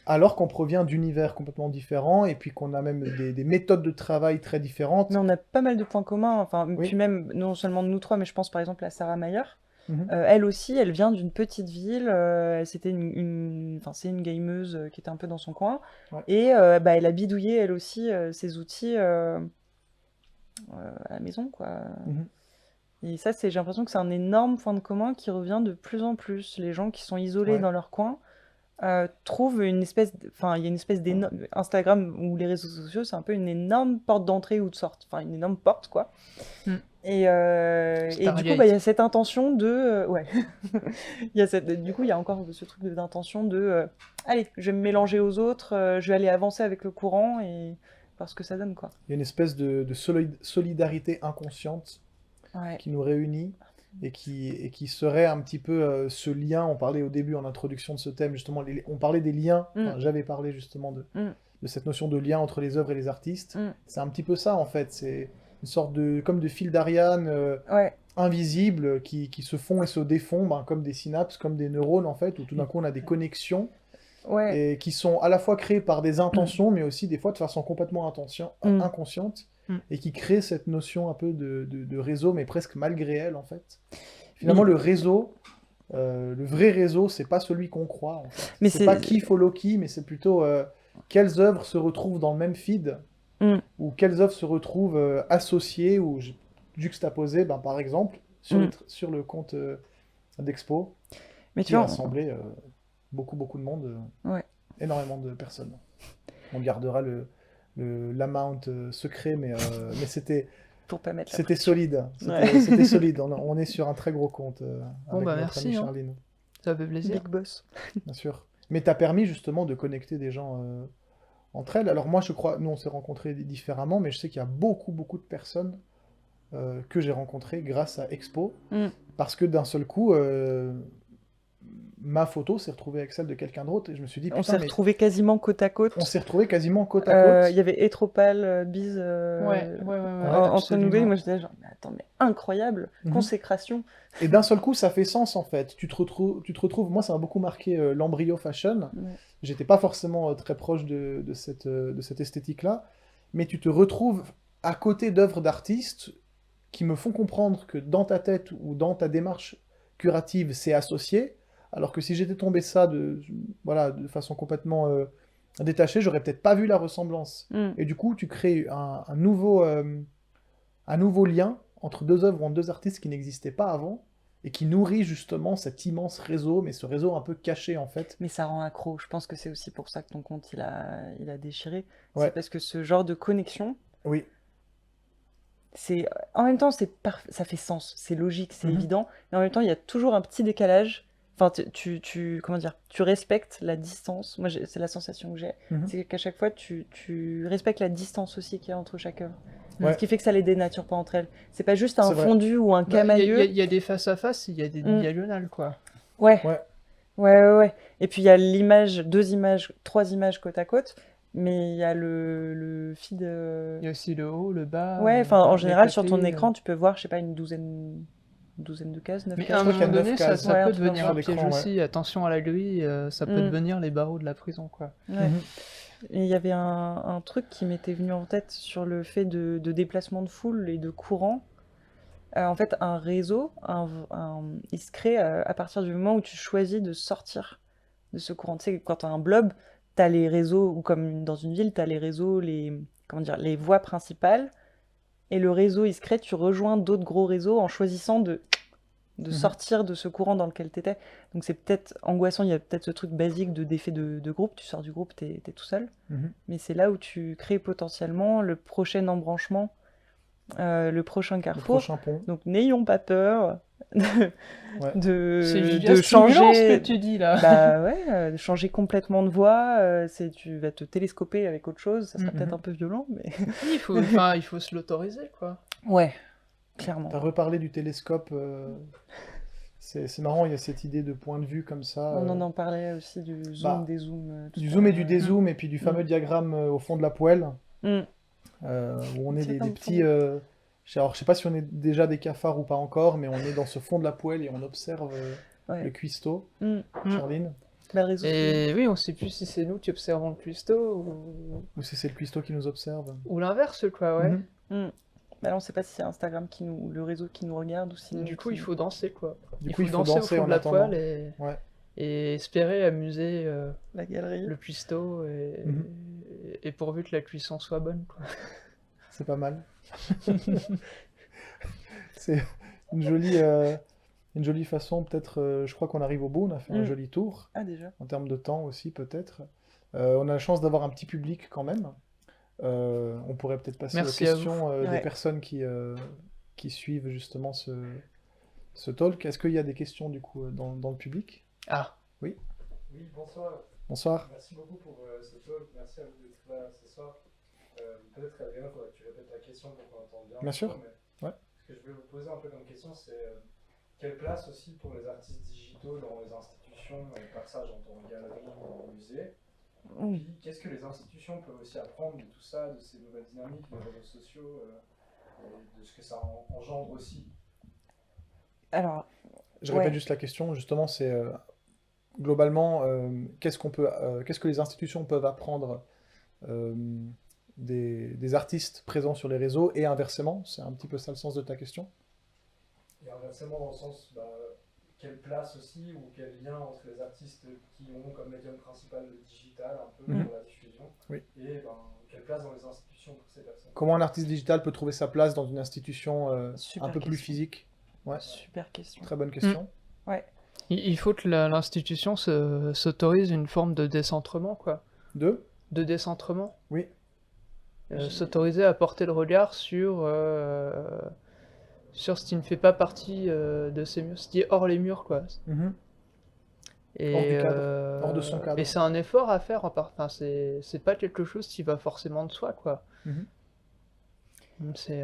Alors qu'on provient d'univers complètement différents, et puis qu'on a même des méthodes de travail très différentes. Mais on a pas mal de points communs. Enfin, Oui. puis même, non seulement nous trois, mais je pense par exemple à Sarah Mayer. Mhm. Elle aussi, elle vient d'une petite ville. C'était enfin, c'est une gameuse qui était un peu dans son coin. Ouais. Et bah, elle a bidouillé elle aussi ses outils à la maison, quoi. Mhm. Et ça, j'ai l'impression que c'est un énorme point de commun qui revient de plus en plus. Les gens qui sont isolés Ouais. dans leur coin trouvent une espèce, enfin, il y a une espèce d'énorme Instagram ou les réseaux sociaux, c'est un peu une énorme porte d'entrée ou de sortie, enfin une énorme porte, quoi. Mm. Et du coup, Stargate. bah, il y a cette intention de, ouais, du coup, il y a encore ce truc d'intention de, allez, je vais me mélanger aux autres, je vais aller avancer avec le courant et voir ce que ça donne, quoi. Il y a une espèce de solidarité inconsciente Ouais. qui nous réunit et qui serait un petit peu ce lien. On parlait au début en introduction de ce thème, justement, on parlait des liens. Enfin, j'avais parlé justement de cette notion de lien entre les œuvres et les artistes. C'est un petit peu ça, en fait. C'est une sorte comme de fil d'Ariane Ouais. invisibles qui se font et se défont, ben, comme des synapses, comme des neurones, en fait, où tout d'un coup on a des connexions Ouais. et qui sont à la fois créées par des intentions, mais aussi des fois de façon complètement inconsciente, et qui créent cette notion un peu de réseau, mais presque malgré elle, en fait. Finalement, le réseau, le vrai réseau, c'est pas celui qu'on croit, en fait. Mais C'est pas qui follow qui, mais c'est plutôt quelles œuvres se retrouvent dans le même feed, ou quelles œuvres se retrouvent associées ou juxtaposées, ben, par exemple, sur le compte d'Expo, Mais qui tu a vois, rassemblé beaucoup de monde, ouais. énormément de personnes. On gardera l'amount secret, mais c'était Pour pas mettre la c'était pression. solide. Ouais. C'était solide. On est sur un très gros compte avec bah, notre merci, amie hein. Charline, Ça fait plaisir. Big boss. bien sûr. Mais t'as permis justement de connecter des gens entre elles. Alors moi, je crois, nous on s'est rencontrés différemment, mais je sais qu'il y a beaucoup de personnes que j'ai rencontrées grâce à Expo, parce que d'un seul coup, ma photo s'est retrouvée avec celle de quelqu'un d'autre, et je me suis dit, On putain, s'est mais retrouvés quasiment côte à côte. on s'est retrouvés quasiment côte à côte. Il y avait Etropal, Biz Ouais, entre nous deux. Et absolument. moi j'étais genre, mais attends, mais incroyable, consécration. Et d'un seul coup, ça fait sens en fait. Tu te retrouves, moi ça m'a beaucoup marqué l'embryo fashion. Ouais. J'étais pas forcément très proche de cette esthétique-là, mais tu te retrouves à côté d'œuvres d'artistes qui me font comprendre que dans ta tête ou dans ta démarche curative, c'est associé, alors que si j'étais tombé ça de façon complètement détachée, j'aurais peut-être pas vu la ressemblance. Et du coup, tu crées un nouveau lien entre deux œuvres, entre deux artistes qui n'existaient pas avant, et qui nourrit justement cet immense réseau, mais ce réseau un peu caché en fait. Mais ça rend accro. Je pense que c'est aussi pour ça que ton compte il a déchiré. Ouais. C'est parce que ce genre de connexion, Oui. c'est en même temps ça fait sens, c'est logique, c'est évident, mais en même temps il y a toujours un petit décalage. Enfin, comment dire, tu respectes la distance. Moi, c'est la sensation que j'ai. C'est qu'à chaque fois, tu respectes la distance aussi qu'il y a entre chaque œuvre. Ouais. Ce qui fait que ça les dénature pas entre elles. C'est pas juste un C'est vrai. fondu ou un Bah, camailleux. Il y a des face-à-face, il y a des diagonales, quoi. Ouais. Ouais. Ouais. Et puis il y a l'image, 2 images, 3 images côte à côte, mais il y a le feed. Il y a aussi le haut, le bas. Ouais, enfin en les général sur ton côtés, écran, tu peux voir, je sais pas, une douzaine de cases, 9 Mais cases. à un Je crois qu'il y a moment donné, 9 ça cases. Ouais, un peut truc devenir sur un piège l'écran, ouais. aussi. Attention à la grille, ça peut devenir les barreaux de la prison, quoi. Ouais. Et il y avait un truc qui m'était venu en tête sur le fait de déplacement de foule et de courant. En fait, un réseau, il se crée à partir du moment où tu choisis de sortir de ce courant. Tu sais, quand tu as un blob, tu as les réseaux, ou comme dans une ville, tu as les réseaux, les voies principales. Et le réseau, il se crée, tu rejoins d'autres gros réseaux en choisissant de sortir de ce courant dans lequel tu étais. Donc c'est peut-être angoissant, il y a peut-être ce truc basique d'effet de groupe, tu sors du groupe, t'es tout seul. Mais c'est là où tu crées potentiellement le prochain embranchement le prochain Le carrefour. prochain pont. Donc n'ayons pas peur Ouais. C'est de giga stimulant ce que changer. tu dis là. Bah ouais, de changer complètement de voie. Tu vas te télescoper avec autre chose. Ça sera Mhm. peut-être un peu violent, mais Il faut se l'autoriser, quoi. ouais, clairement. T'as reparlé du télescope. C'est marrant, il y a cette idée de point de vue comme ça. On en parlait aussi du zoom, bah, des zooms. tout Du à zoom et l'heure, du ouais. dézoom, et puis du fameux diagramme au fond de la poêle, Mm. où on est C'est des comme petits... alors, je sais pas si on est déjà des cafards ou pas encore, mais on est dans ce fond de la poêle et on observe Ouais. le cuistot. Mm. Charline, Belle réseau social. Et oui, on sait plus si c'est nous qui observons le cuistot ou si c'est le cuistot qui nous observe. ou l'inverse, quoi, ouais. Mhm. Mm. Bah là, on sait pas si c'est Instagram le réseau qui nous regarde ou si Du nous coup, qui- il faut danser, quoi. Du Il coup, faut il faut danser au danser fond en de la attendant. poêle Ouais. et espérer amuser la galerie. le cuistot Mhm. et pourvu que la cuisson soit bonne, quoi. C'est pas mal. C'est une jolie façon, peut-être. Je crois qu'on arrive au bout, on a fait un Mm. joli tour, Ah déjà. en termes de temps aussi, peut-être. On a la chance d'avoir un petit public quand même. On pourrait peut-être passer Merci aux à vous. questions des Ouais. personnes qui suivent justement ce talk. Est-ce qu'il y a des questions du coup dans le public? Ah, Oui, Oui, bonsoir. bonsoir. Merci beaucoup pour ce talk. Merci à vous d'être là ce soir. Peut-être, Adrien, il faudra que tu répètes la question pour qu'on entende bien. Bien sûr. Mais Ouais. ce que je voulais vous poser un peu comme question, c'est quelle place aussi pour les artistes digitaux dans les institutions, et par ça j'entends galerie ou musée. Mm. Puis, qu'est-ce que les institutions peuvent aussi apprendre de tout ça, de ces nouvelles dynamiques, des réseaux sociaux, et de ce que ça engendre aussi? Alors, Je Ouais. répète juste la question. Justement, c'est globalement qu'est-ce que les institutions peuvent apprendre euh, des artistes présents sur les réseaux et inversement. C'est un petit peu ça le sens de ta question. Et inversement, dans le sens, quelle place aussi ou quel lien entre les artistes qui ont comme médium principal le digital, un peu Mhm. pour la diffusion, Oui. et quelle place dans les institutions pour ces personnes? Comment un artiste digital peut trouver sa place dans une institution Super un peu plus question. physique? Ouais, super question. très bonne question. Ouais. il faut que l'institution s'autorise une forme de décentrement, quoi. Deux? De décentrement. Oui. S'autoriser à porter le regard sur ce qui ne fait pas partie de ces murs, ce qui est hors les murs, quoi. Mhm. Et, Hors du cadre, hors de son cadre. Et c'est un effort à faire, enfin, c'est pas quelque chose qui va forcément de soi, quoi. Mhm. C'est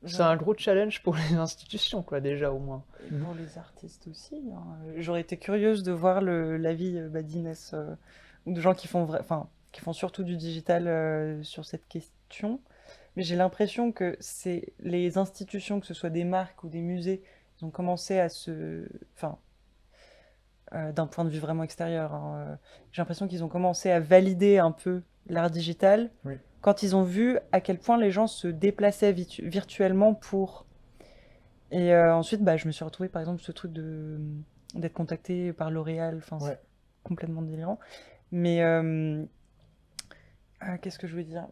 Ouais. un gros challenge pour les institutions, quoi, déjà, au moins. Et pour les artistes aussi, hein. J'aurais été curieuse de voir l'avis d'Inès ou de gens qui font qui font surtout du digital sur cette question. Mais j'ai l'impression que c'est les institutions, que ce soit des marques ou des musées, ils ont commencé à d'un point de vue vraiment extérieur, hein, j'ai l'impression qu'ils ont commencé à valider un peu l'art digital Oui. quand ils ont vu à quel point les gens se déplaçaient virtuellement pour. Et ensuite, je me suis retrouvée, par exemple, ce truc d'être contactée par L'Oréal, enfin, Ouais. c'est complètement délirant. Mais qu'est-ce que je voulais dire?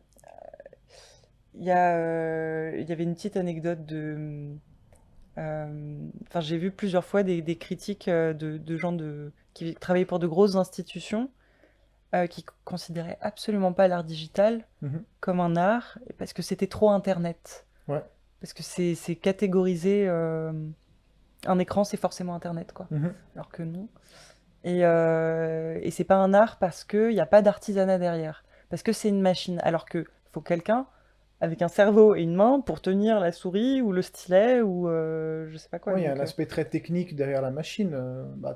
Il y avait une petite anecdote enfin, j'ai vu plusieurs fois des critiques de gens qui travaillaient pour de grosses institutions qui considéraient absolument pas l'art digital Mhm. comme un art parce que c'était trop Internet. Ouais. Parce que c'est catégorisé. Un écran, c'est forcément Internet, quoi. Mhm. Alors que non. Et c'est pas un art parce qu'il n'y a pas d'artisanat derrière. Parce que c'est une machine. Alors que faut quelqu'un avec un cerveau et une main pour tenir la souris ou le stylet ou je sais pas quoi. Ouais, il y a Donc, un aspect très technique derrière la machine.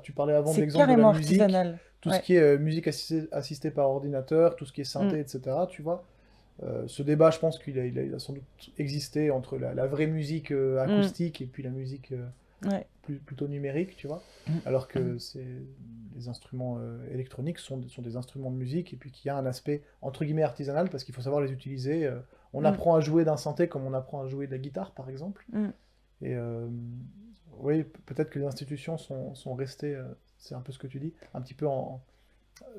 Tu parlais avant de c'est l'exemple de carrément la musique. artisanal. Tout Ouais. ce qui est musique assistée par ordinateur, tout ce qui est synthé, etc., tu vois. Ce débat, je pense qu'il a sans doute existé entre la vraie musique acoustique et puis la musique Ouais. plutôt numérique, tu vois. Alors que les instruments électroniques sont des instruments de musique et puis qu'il y a un aspect entre guillemets artisanal parce qu'il faut savoir les utiliser. On apprend à jouer d'un synthé comme on apprend à jouer de la guitare, par exemple. Et oui, peut-être que les institutions sont restées, c'est un peu ce que tu dis, un petit peu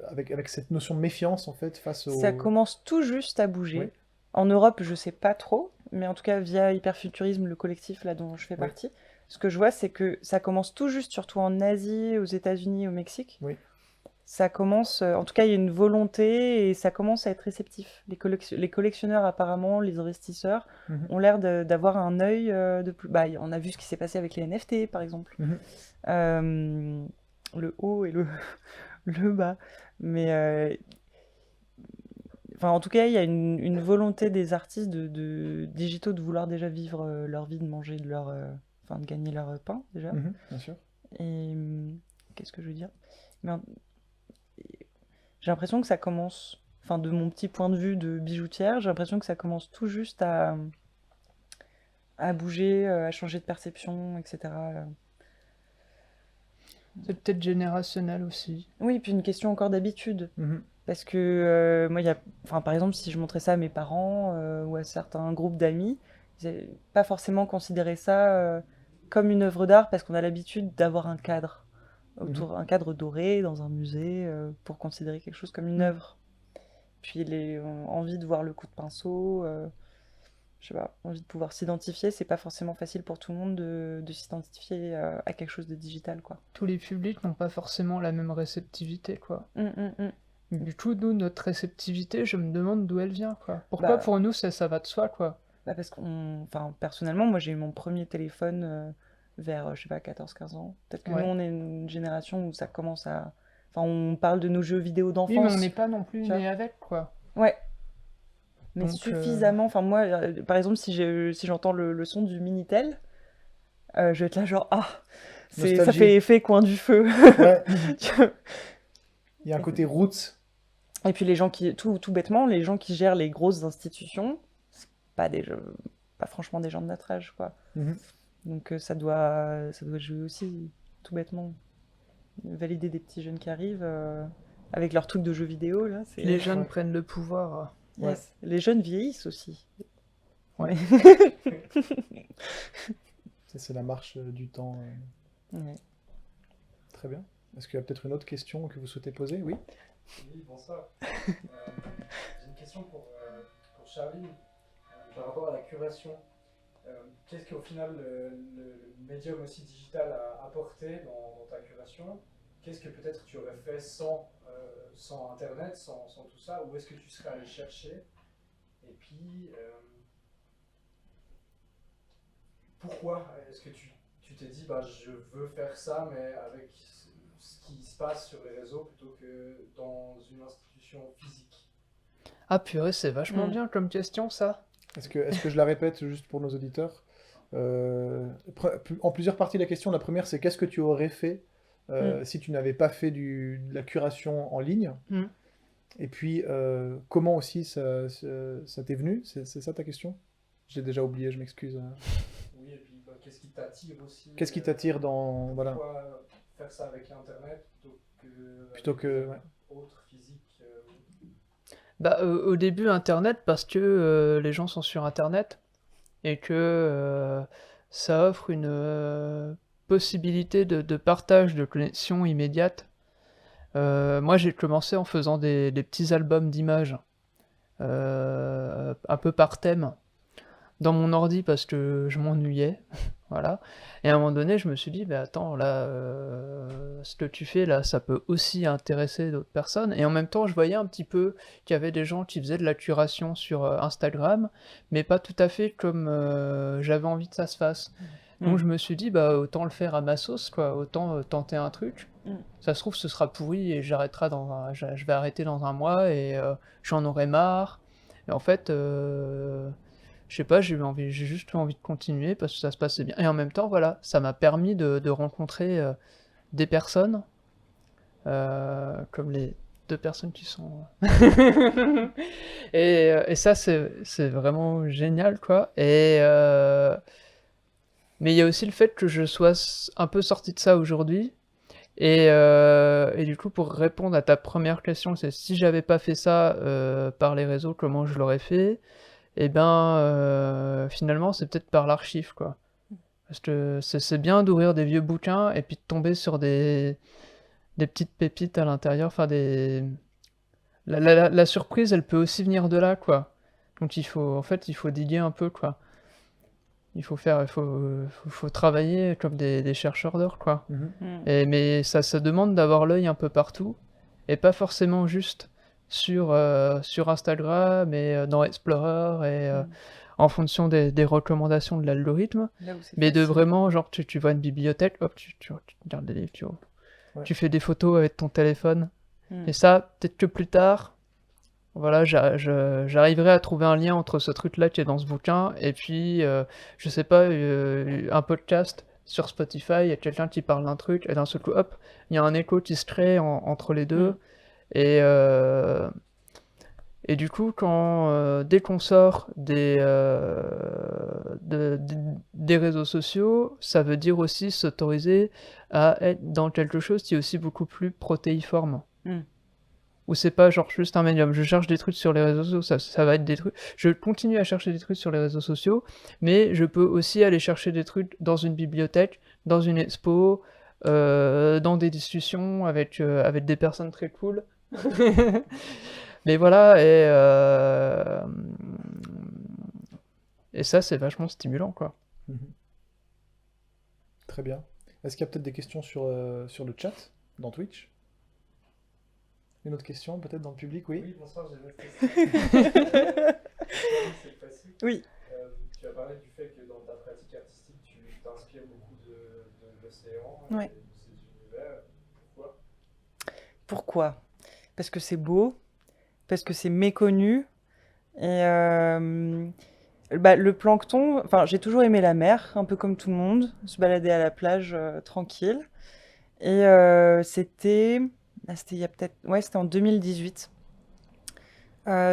avec cette notion de méfiance en fait face au... Ça commence tout juste à bouger. Oui. En Europe, je sais pas trop, mais en tout cas via Hyperfuturisme, le collectif là dont je fais Oui. partie, ce que je vois c'est que ça commence tout juste, surtout en Asie, aux États-Unis, au Mexique. Oui. ça commence, en tout cas, il y a une volonté et ça commence à être réceptif. Les collectionneurs, apparemment, les investisseurs, Mhm. ont l'air d'avoir un œil de plus. Bah, on a vu ce qui s'est passé avec les NFT, par exemple. Mhm. Le haut et le bas. Mais enfin, en tout cas, il y a une volonté des artistes digitaux de vouloir déjà vivre leur vie, de manger de enfin, de gagner leur pain déjà. Mhm, bien sûr. Et qu'est-ce que je veux dire? Mais j'ai l'impression que ça commence, enfin de mon petit point de vue de bijoutière, j'ai l'impression que ça commence tout juste à bouger, à changer de perception, etc. C'est peut-être générationnel aussi. Oui, puis une question encore d'habitude. Mhm. Parce que moi, enfin, par exemple, si je montrais ça à mes parents ou à certains groupes d'amis, ils n'avaient pas forcément considéré ça comme une œuvre d'art parce qu'on a l'habitude d'avoir un cadre autour, un cadre doré dans un musée pour considérer quelque chose comme une œuvre. Puis envie de voir le coup de pinceau, je sais pas, envie de pouvoir s'identifier, c'est pas forcément facile pour tout le monde de s'identifier à quelque chose de digital, quoi. Tous les publics n'ont pas forcément la même réceptivité, quoi. Mm. Du coup, nous, notre réceptivité, je me demande d'où elle vient, quoi. Pourquoi Bah, pour nous, ça va de soi, quoi. Bah parce enfin, personnellement, moi j'ai eu mon premier téléphone vers, je sais pas, 14-15 ans. Peut-être que Ouais. nous, on est une génération où ça commence à. Enfin, on parle de nos jeux vidéo Oui, d'enfance. mais on n'est pas non plus tu vois. né avec, quoi. Ouais. Mais Donc, suffisamment. Enfin, moi, par exemple, si j'entends le son du Minitel, je vais être là, genre, ah, ça Nostalgie. fait effet coin du feu. Ouais. Il y a un côté roots. Et puis, les gens tout bêtement, les gens qui gèrent les grosses institutions, c'est pas pas franchement des gens de notre âge, quoi. Mhm. Donc ça doit jouer aussi, tout bêtement. Valider des petits jeunes qui arrivent avec leur truc de jeux vidéo, là. les jeunes Ouais. prennent le pouvoir. Yes. Les jeunes vieillissent aussi. Ouais. C'est la marche du temps. Ouais. Très bien. Est-ce qu'il y a peut-être une autre question que vous souhaitez poser? Oui. Oui, bonsoir. J'ai une question pour Charline par rapport à la curation. Qu'est-ce qu'au final le médium aussi digital a apporté dans ta curation? Qu'est-ce que peut-être tu aurais fait sans Internet, sans tout ça? Où est-ce que tu serais allé chercher? Et puis, pourquoi est-ce que tu t'es dit, bah, je veux faire ça, mais avec ce qui se passe sur les réseaux plutôt que dans une institution physique? Ah purée, c'est vachement Mm. bien comme question, ça. Est-ce que je la répète juste pour nos auditeurs? En plusieurs parties de la question. La première, c'est qu'est-ce que tu aurais fait si tu n'avais pas fait de la curation en ligne? Mm. Et puis, comment aussi ça t'est venu? C'est ça ta question? J'ai déjà oublié, je m'excuse. Oui, et puis bah, qu'est-ce qui t'attire aussi? Qu'est-ce qui t'attire dans... Voilà. Pourquoi faire ça avec Internet Plutôt que... ouais. autre physique? Bah, au début, Internet, parce que les gens sont sur Internet et que ça offre une possibilité de partage, de connexion immédiate. Moi, j'ai commencé en faisant des petits albums d'images, un peu par thème, dans mon ordi parce que je m'ennuyais, voilà. Et à un moment donné, je me suis dit, bah attends, là, ce que tu fais là, ça peut aussi intéresser d'autres personnes. Et en même temps, je voyais un petit peu qu'il y avait des gens qui faisaient de la curation sur Instagram, mais pas tout à fait comme j'avais envie que ça se fasse. Donc je me suis dit, bah autant le faire à ma sauce, quoi, autant tenter un truc. Ça se trouve, ce sera pourri et je vais arrêter dans un mois et j'en aurai marre. Et en fait, je sais pas, j'ai juste eu envie de continuer parce que ça se passait bien. Et en même temps, voilà, ça m'a permis de rencontrer des personnes, comme les 2 personnes qui sont... et ça, c'est vraiment génial, quoi. Mais il y a aussi le fait que je sois un peu sorti de ça aujourd'hui. Et du coup, pour répondre à ta première question, c'est si j'avais pas fait ça par les réseaux, comment je l'aurais fait? Et ben, finalement, c'est peut-être par l'archive, quoi. Parce que c'est bien d'ouvrir des vieux bouquins et puis de tomber sur des petites pépites à l'intérieur. Enfin, la surprise, elle peut aussi venir de là, quoi. Donc il faut diguer un peu, quoi. Il faut travailler comme des chercheurs d'or, quoi. Mhm. Mais ça demande d'avoir l'œil un peu partout. et pas forcément juste sur Instagram et dans Explorer et en fonction des recommandations de l'algorithme, Là où c'est mais de facile. vraiment, genre, tu vois une bibliothèque, hop, tu regardes des livres, Ouais. tu fais des photos avec ton téléphone. Mm. Et ça, peut-être que plus tard, voilà, j'arriverai à trouver un lien entre ce truc-là qui est dans ce bouquin et puis, je sais pas, un podcast sur Spotify, il y a quelqu'un qui parle d'un truc, et d'un seul coup, hop, il y a un écho qui se crée entre les deux. Mm. Et, euh, et du coup, dès qu'on sort des réseaux sociaux, ça veut dire aussi s'autoriser à être dans quelque chose qui est aussi beaucoup plus protéiforme. Mm. Où c'est pas genre juste un médium. Je cherche des trucs sur les réseaux sociaux, ça va être des trucs. Je continue à chercher des trucs sur les réseaux sociaux, mais je peux aussi aller chercher des trucs dans une bibliothèque, dans une expo, dans des discussions avec des personnes très cool. Mais voilà, et ça, c'est vachement stimulant, quoi. Mhm. Très bien. Est-ce qu'il y a peut-être des questions sur le chat, dans Twitch? Une autre question, peut-être dans le public, oui? Oui, bonsoir, j'ai une autre question. C'est facile. Oui. Tu as parlé du fait que dans ta pratique artistique, tu t'inspires beaucoup de l'océan Ouais. et de ces univers. Pourquoi? Pourquoi? Parce que c'est beau, parce que c'est méconnu. Et le plancton, enfin, j'ai toujours aimé la mer, un peu comme tout le monde, se balader à la plage tranquille. Et c'était il y a peut-être, ouais, c'était en 2018.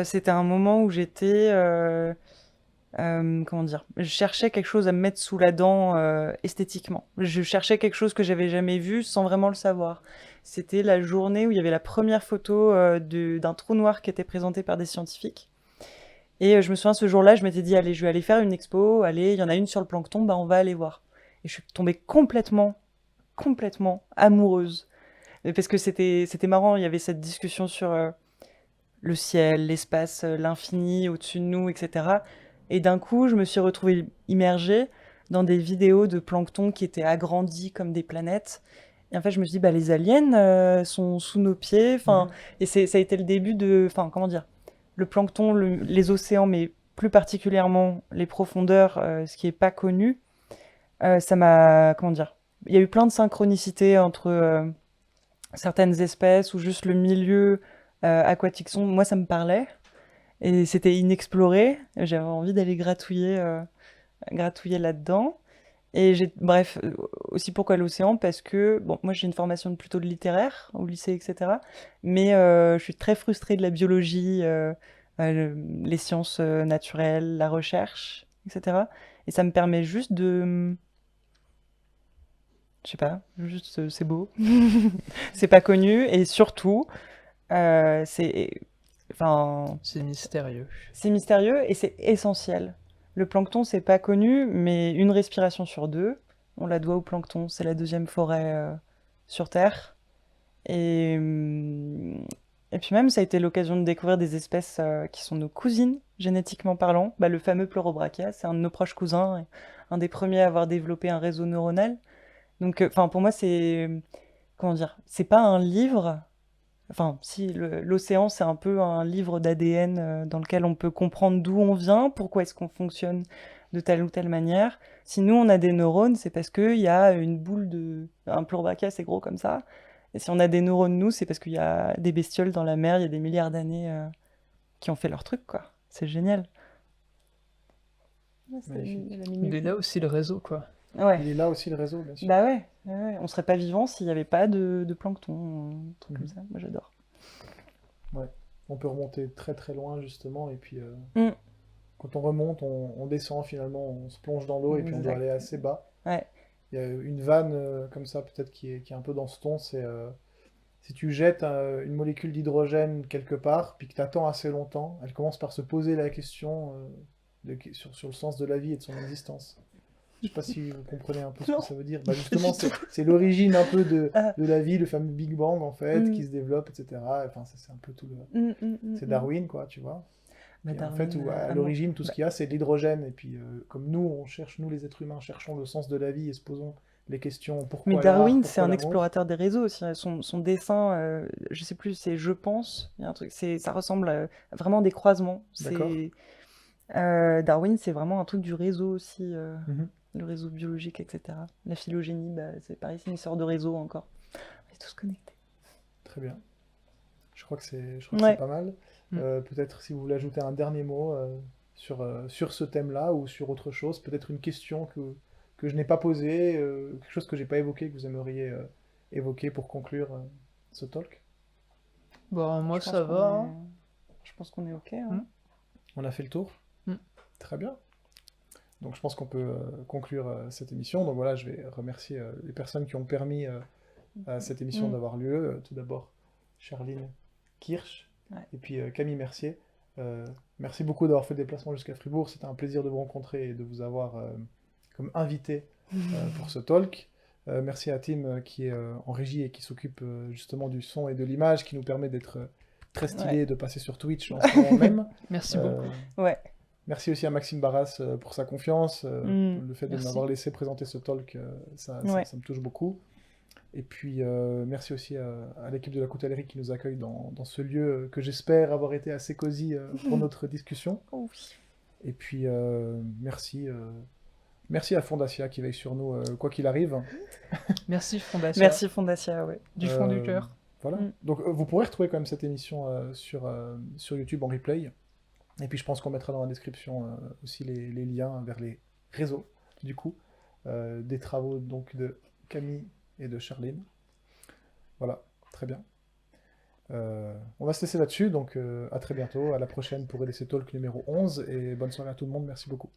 C'était un moment où j'étais, comment dire, je cherchais quelque chose à me mettre sous la dent esthétiquement. Je cherchais quelque chose que j'avais jamais vu sans vraiment le savoir. C'était la journée où il y avait la première photo d'un trou noir qui était présenté par des scientifiques. Et je me souviens, ce jour-là, je m'étais dit, allez, je vais aller faire une expo, allez, il y en a une sur le plancton, bah on va aller voir. Et je suis tombée complètement amoureuse. Parce que c'était marrant, il y avait cette discussion sur le ciel, l'espace, l'infini au-dessus de nous, etc. Et d'un coup, je me suis retrouvée immergée dans des vidéos de plancton qui étaient agrandis comme des planètes. Et en fait, je me suis dit, bah, les aliens sont sous nos pieds. Enfin, et ça a été le début de, enfin, comment dire, le plancton, les océans, mais plus particulièrement les profondeurs, ce qui est pas connu. Ça m'a, comment dire, il y a eu plein de synchronicités entre certaines espèces ou juste le milieu aquatique. Moi, ça me parlait et c'était inexploré. J'avais envie d'aller gratouiller là-dedans. Et bref, aussi pourquoi l'océan? Parce que, bon, moi j'ai une formation plutôt de littéraire au lycée, etc. Mais je suis très frustrée de la biologie, les sciences naturelles, la recherche, etc. Et ça me permet juste de, je sais pas, juste c'est beau, c'est pas connu et surtout enfin, C'est mystérieux. c'est mystérieux et c'est essentiel. Le plancton, c'est pas connu, mais une respiration sur deux, on la doit au plancton. C'est la deuxième forêt sur Terre. Et, et puis même, ça a été l'occasion de découvrir des espèces qui sont nos cousines, génétiquement parlant. Bah, le fameux Pleurobrachia, c'est un de nos proches cousins, et un des premiers à avoir développé un réseau neuronal. Donc, enfin, pour moi, comment dire, c'est pas un livre. Enfin, si, l'océan, c'est un peu un livre d'ADN dans lequel on peut comprendre d'où on vient, pourquoi est-ce qu'on fonctionne de telle ou telle manière. Si nous, on a des neurones, c'est parce qu'il y a une boule de... Un Pleurobrachia, c'est gros comme ça. Et si on a des neurones, nous, c'est parce qu'il y a des bestioles dans la mer, il y a des milliards d'années qui ont fait leur truc, quoi. C'est génial. Ouais, Magnifique. la Il minute. est là aussi le réseau, quoi. Ouais. Il est là aussi le réseau, bien sûr. Bah ouais, ouais. On serait pas vivant s'il n'y avait pas de plancton, un truc comme Mhm. ça. Moi, j'adore. On peut remonter très très loin justement, et puis Mm. quand on remonte, on descend finalement, on se plonge dans l'eau et puis on doit Exact. aller assez bas. Ouais. Il y a une vanne comme ça peut-être qui est un peu dans ce ton, c'est si tu jettes une molécule d'hydrogène quelque part, puis que tu attends assez longtemps, elle commence par se poser la question sur le sens de la vie et de son existence. Je sais pas si vous comprenez un peu ce Non, que ça veut dire. Bah pas justement, du tout. c'est l'origine un peu Ah. de la vie, le fameux Big Bang en fait, Mm. qui se développe, etc. Enfin, ça, c'est un peu tout le... C'est C'est Darwin, quoi, tu vois. Bah, Et en fait, Darwin, à à mort. l'origine, tout ce Bah, qu'il y a, c'est de l'hydrogène. Et puis, comme nous, nous les êtres humains, cherchons le sens de la vie et se posons les questions pourquoi Mais l'art, Darwin, c'est pourquoi un l'amour. explorateur des réseaux aussi. Son dessin, je sais plus, c'est Je pense. Il y a un truc, ça ressemble à vraiment des croisements. D'accord. Darwin, c'est vraiment un truc du réseau aussi, Mhm. le réseau biologique, etc. La phylogénie, bah, c'est pareil, c'est une sorte de réseau encore. On est tous connectés. Très bien. Je crois que c'est Ouais. pas mal. Mm. Peut-être si vous voulez ajouter un dernier mot sur ce thème-là ou sur autre chose, peut-être une question que je n'ai pas posée, quelque chose que j'ai pas évoqué, que vous aimeriez évoquer pour conclure ce talk. Bon, moi Je pense ça qu'on va. est- Hein. Je pense qu'on est OK. Hein. Mm. On a fait le tour? Mm. Très bien. Donc je pense qu'on peut conclure cette émission. Donc voilà, je vais remercier les personnes qui ont permis à cette émission Mm. d'avoir lieu. Tout d'abord, Charline Kirsch Ouais. et puis Camille Mercier. Merci beaucoup d'avoir fait le déplacement jusqu'à Fribourg. C'était un plaisir de vous rencontrer et de vous avoir comme invité pour ce talk. Merci à Tim qui est en régie et qui s'occupe justement du son et de l'image, qui nous permet d'être très stylé et de passer sur Twitch en ce moment même. Merci Euh, beaucoup. Ouais. Merci aussi à Maxime Barras pour sa confiance, le fait de Merci. m'avoir laissé présenter ce talk, Ouais. ça me touche beaucoup. Et puis merci aussi à l'équipe de la Coutellerie qui nous accueille dans ce lieu que j'espère avoir été assez cosy pour notre discussion. Oh oui. Et puis merci à Fondacia qui veille sur nous quoi qu'il arrive. Merci Fondation. Merci Fondacia, ouais. Du fond du Euh, cœur. Voilà. Mm. Donc vous pourrez retrouver quand même cette émission sur YouTube en replay. Et puis je pense qu'on mettra dans la description aussi les liens vers les réseaux, du coup, des travaux donc de Camille et de Charline. Voilà, très bien. On va se laisser là-dessus, donc à très bientôt, à la prochaine pour EDC Talk numéro 11, et bonne soirée à tout le monde, merci beaucoup.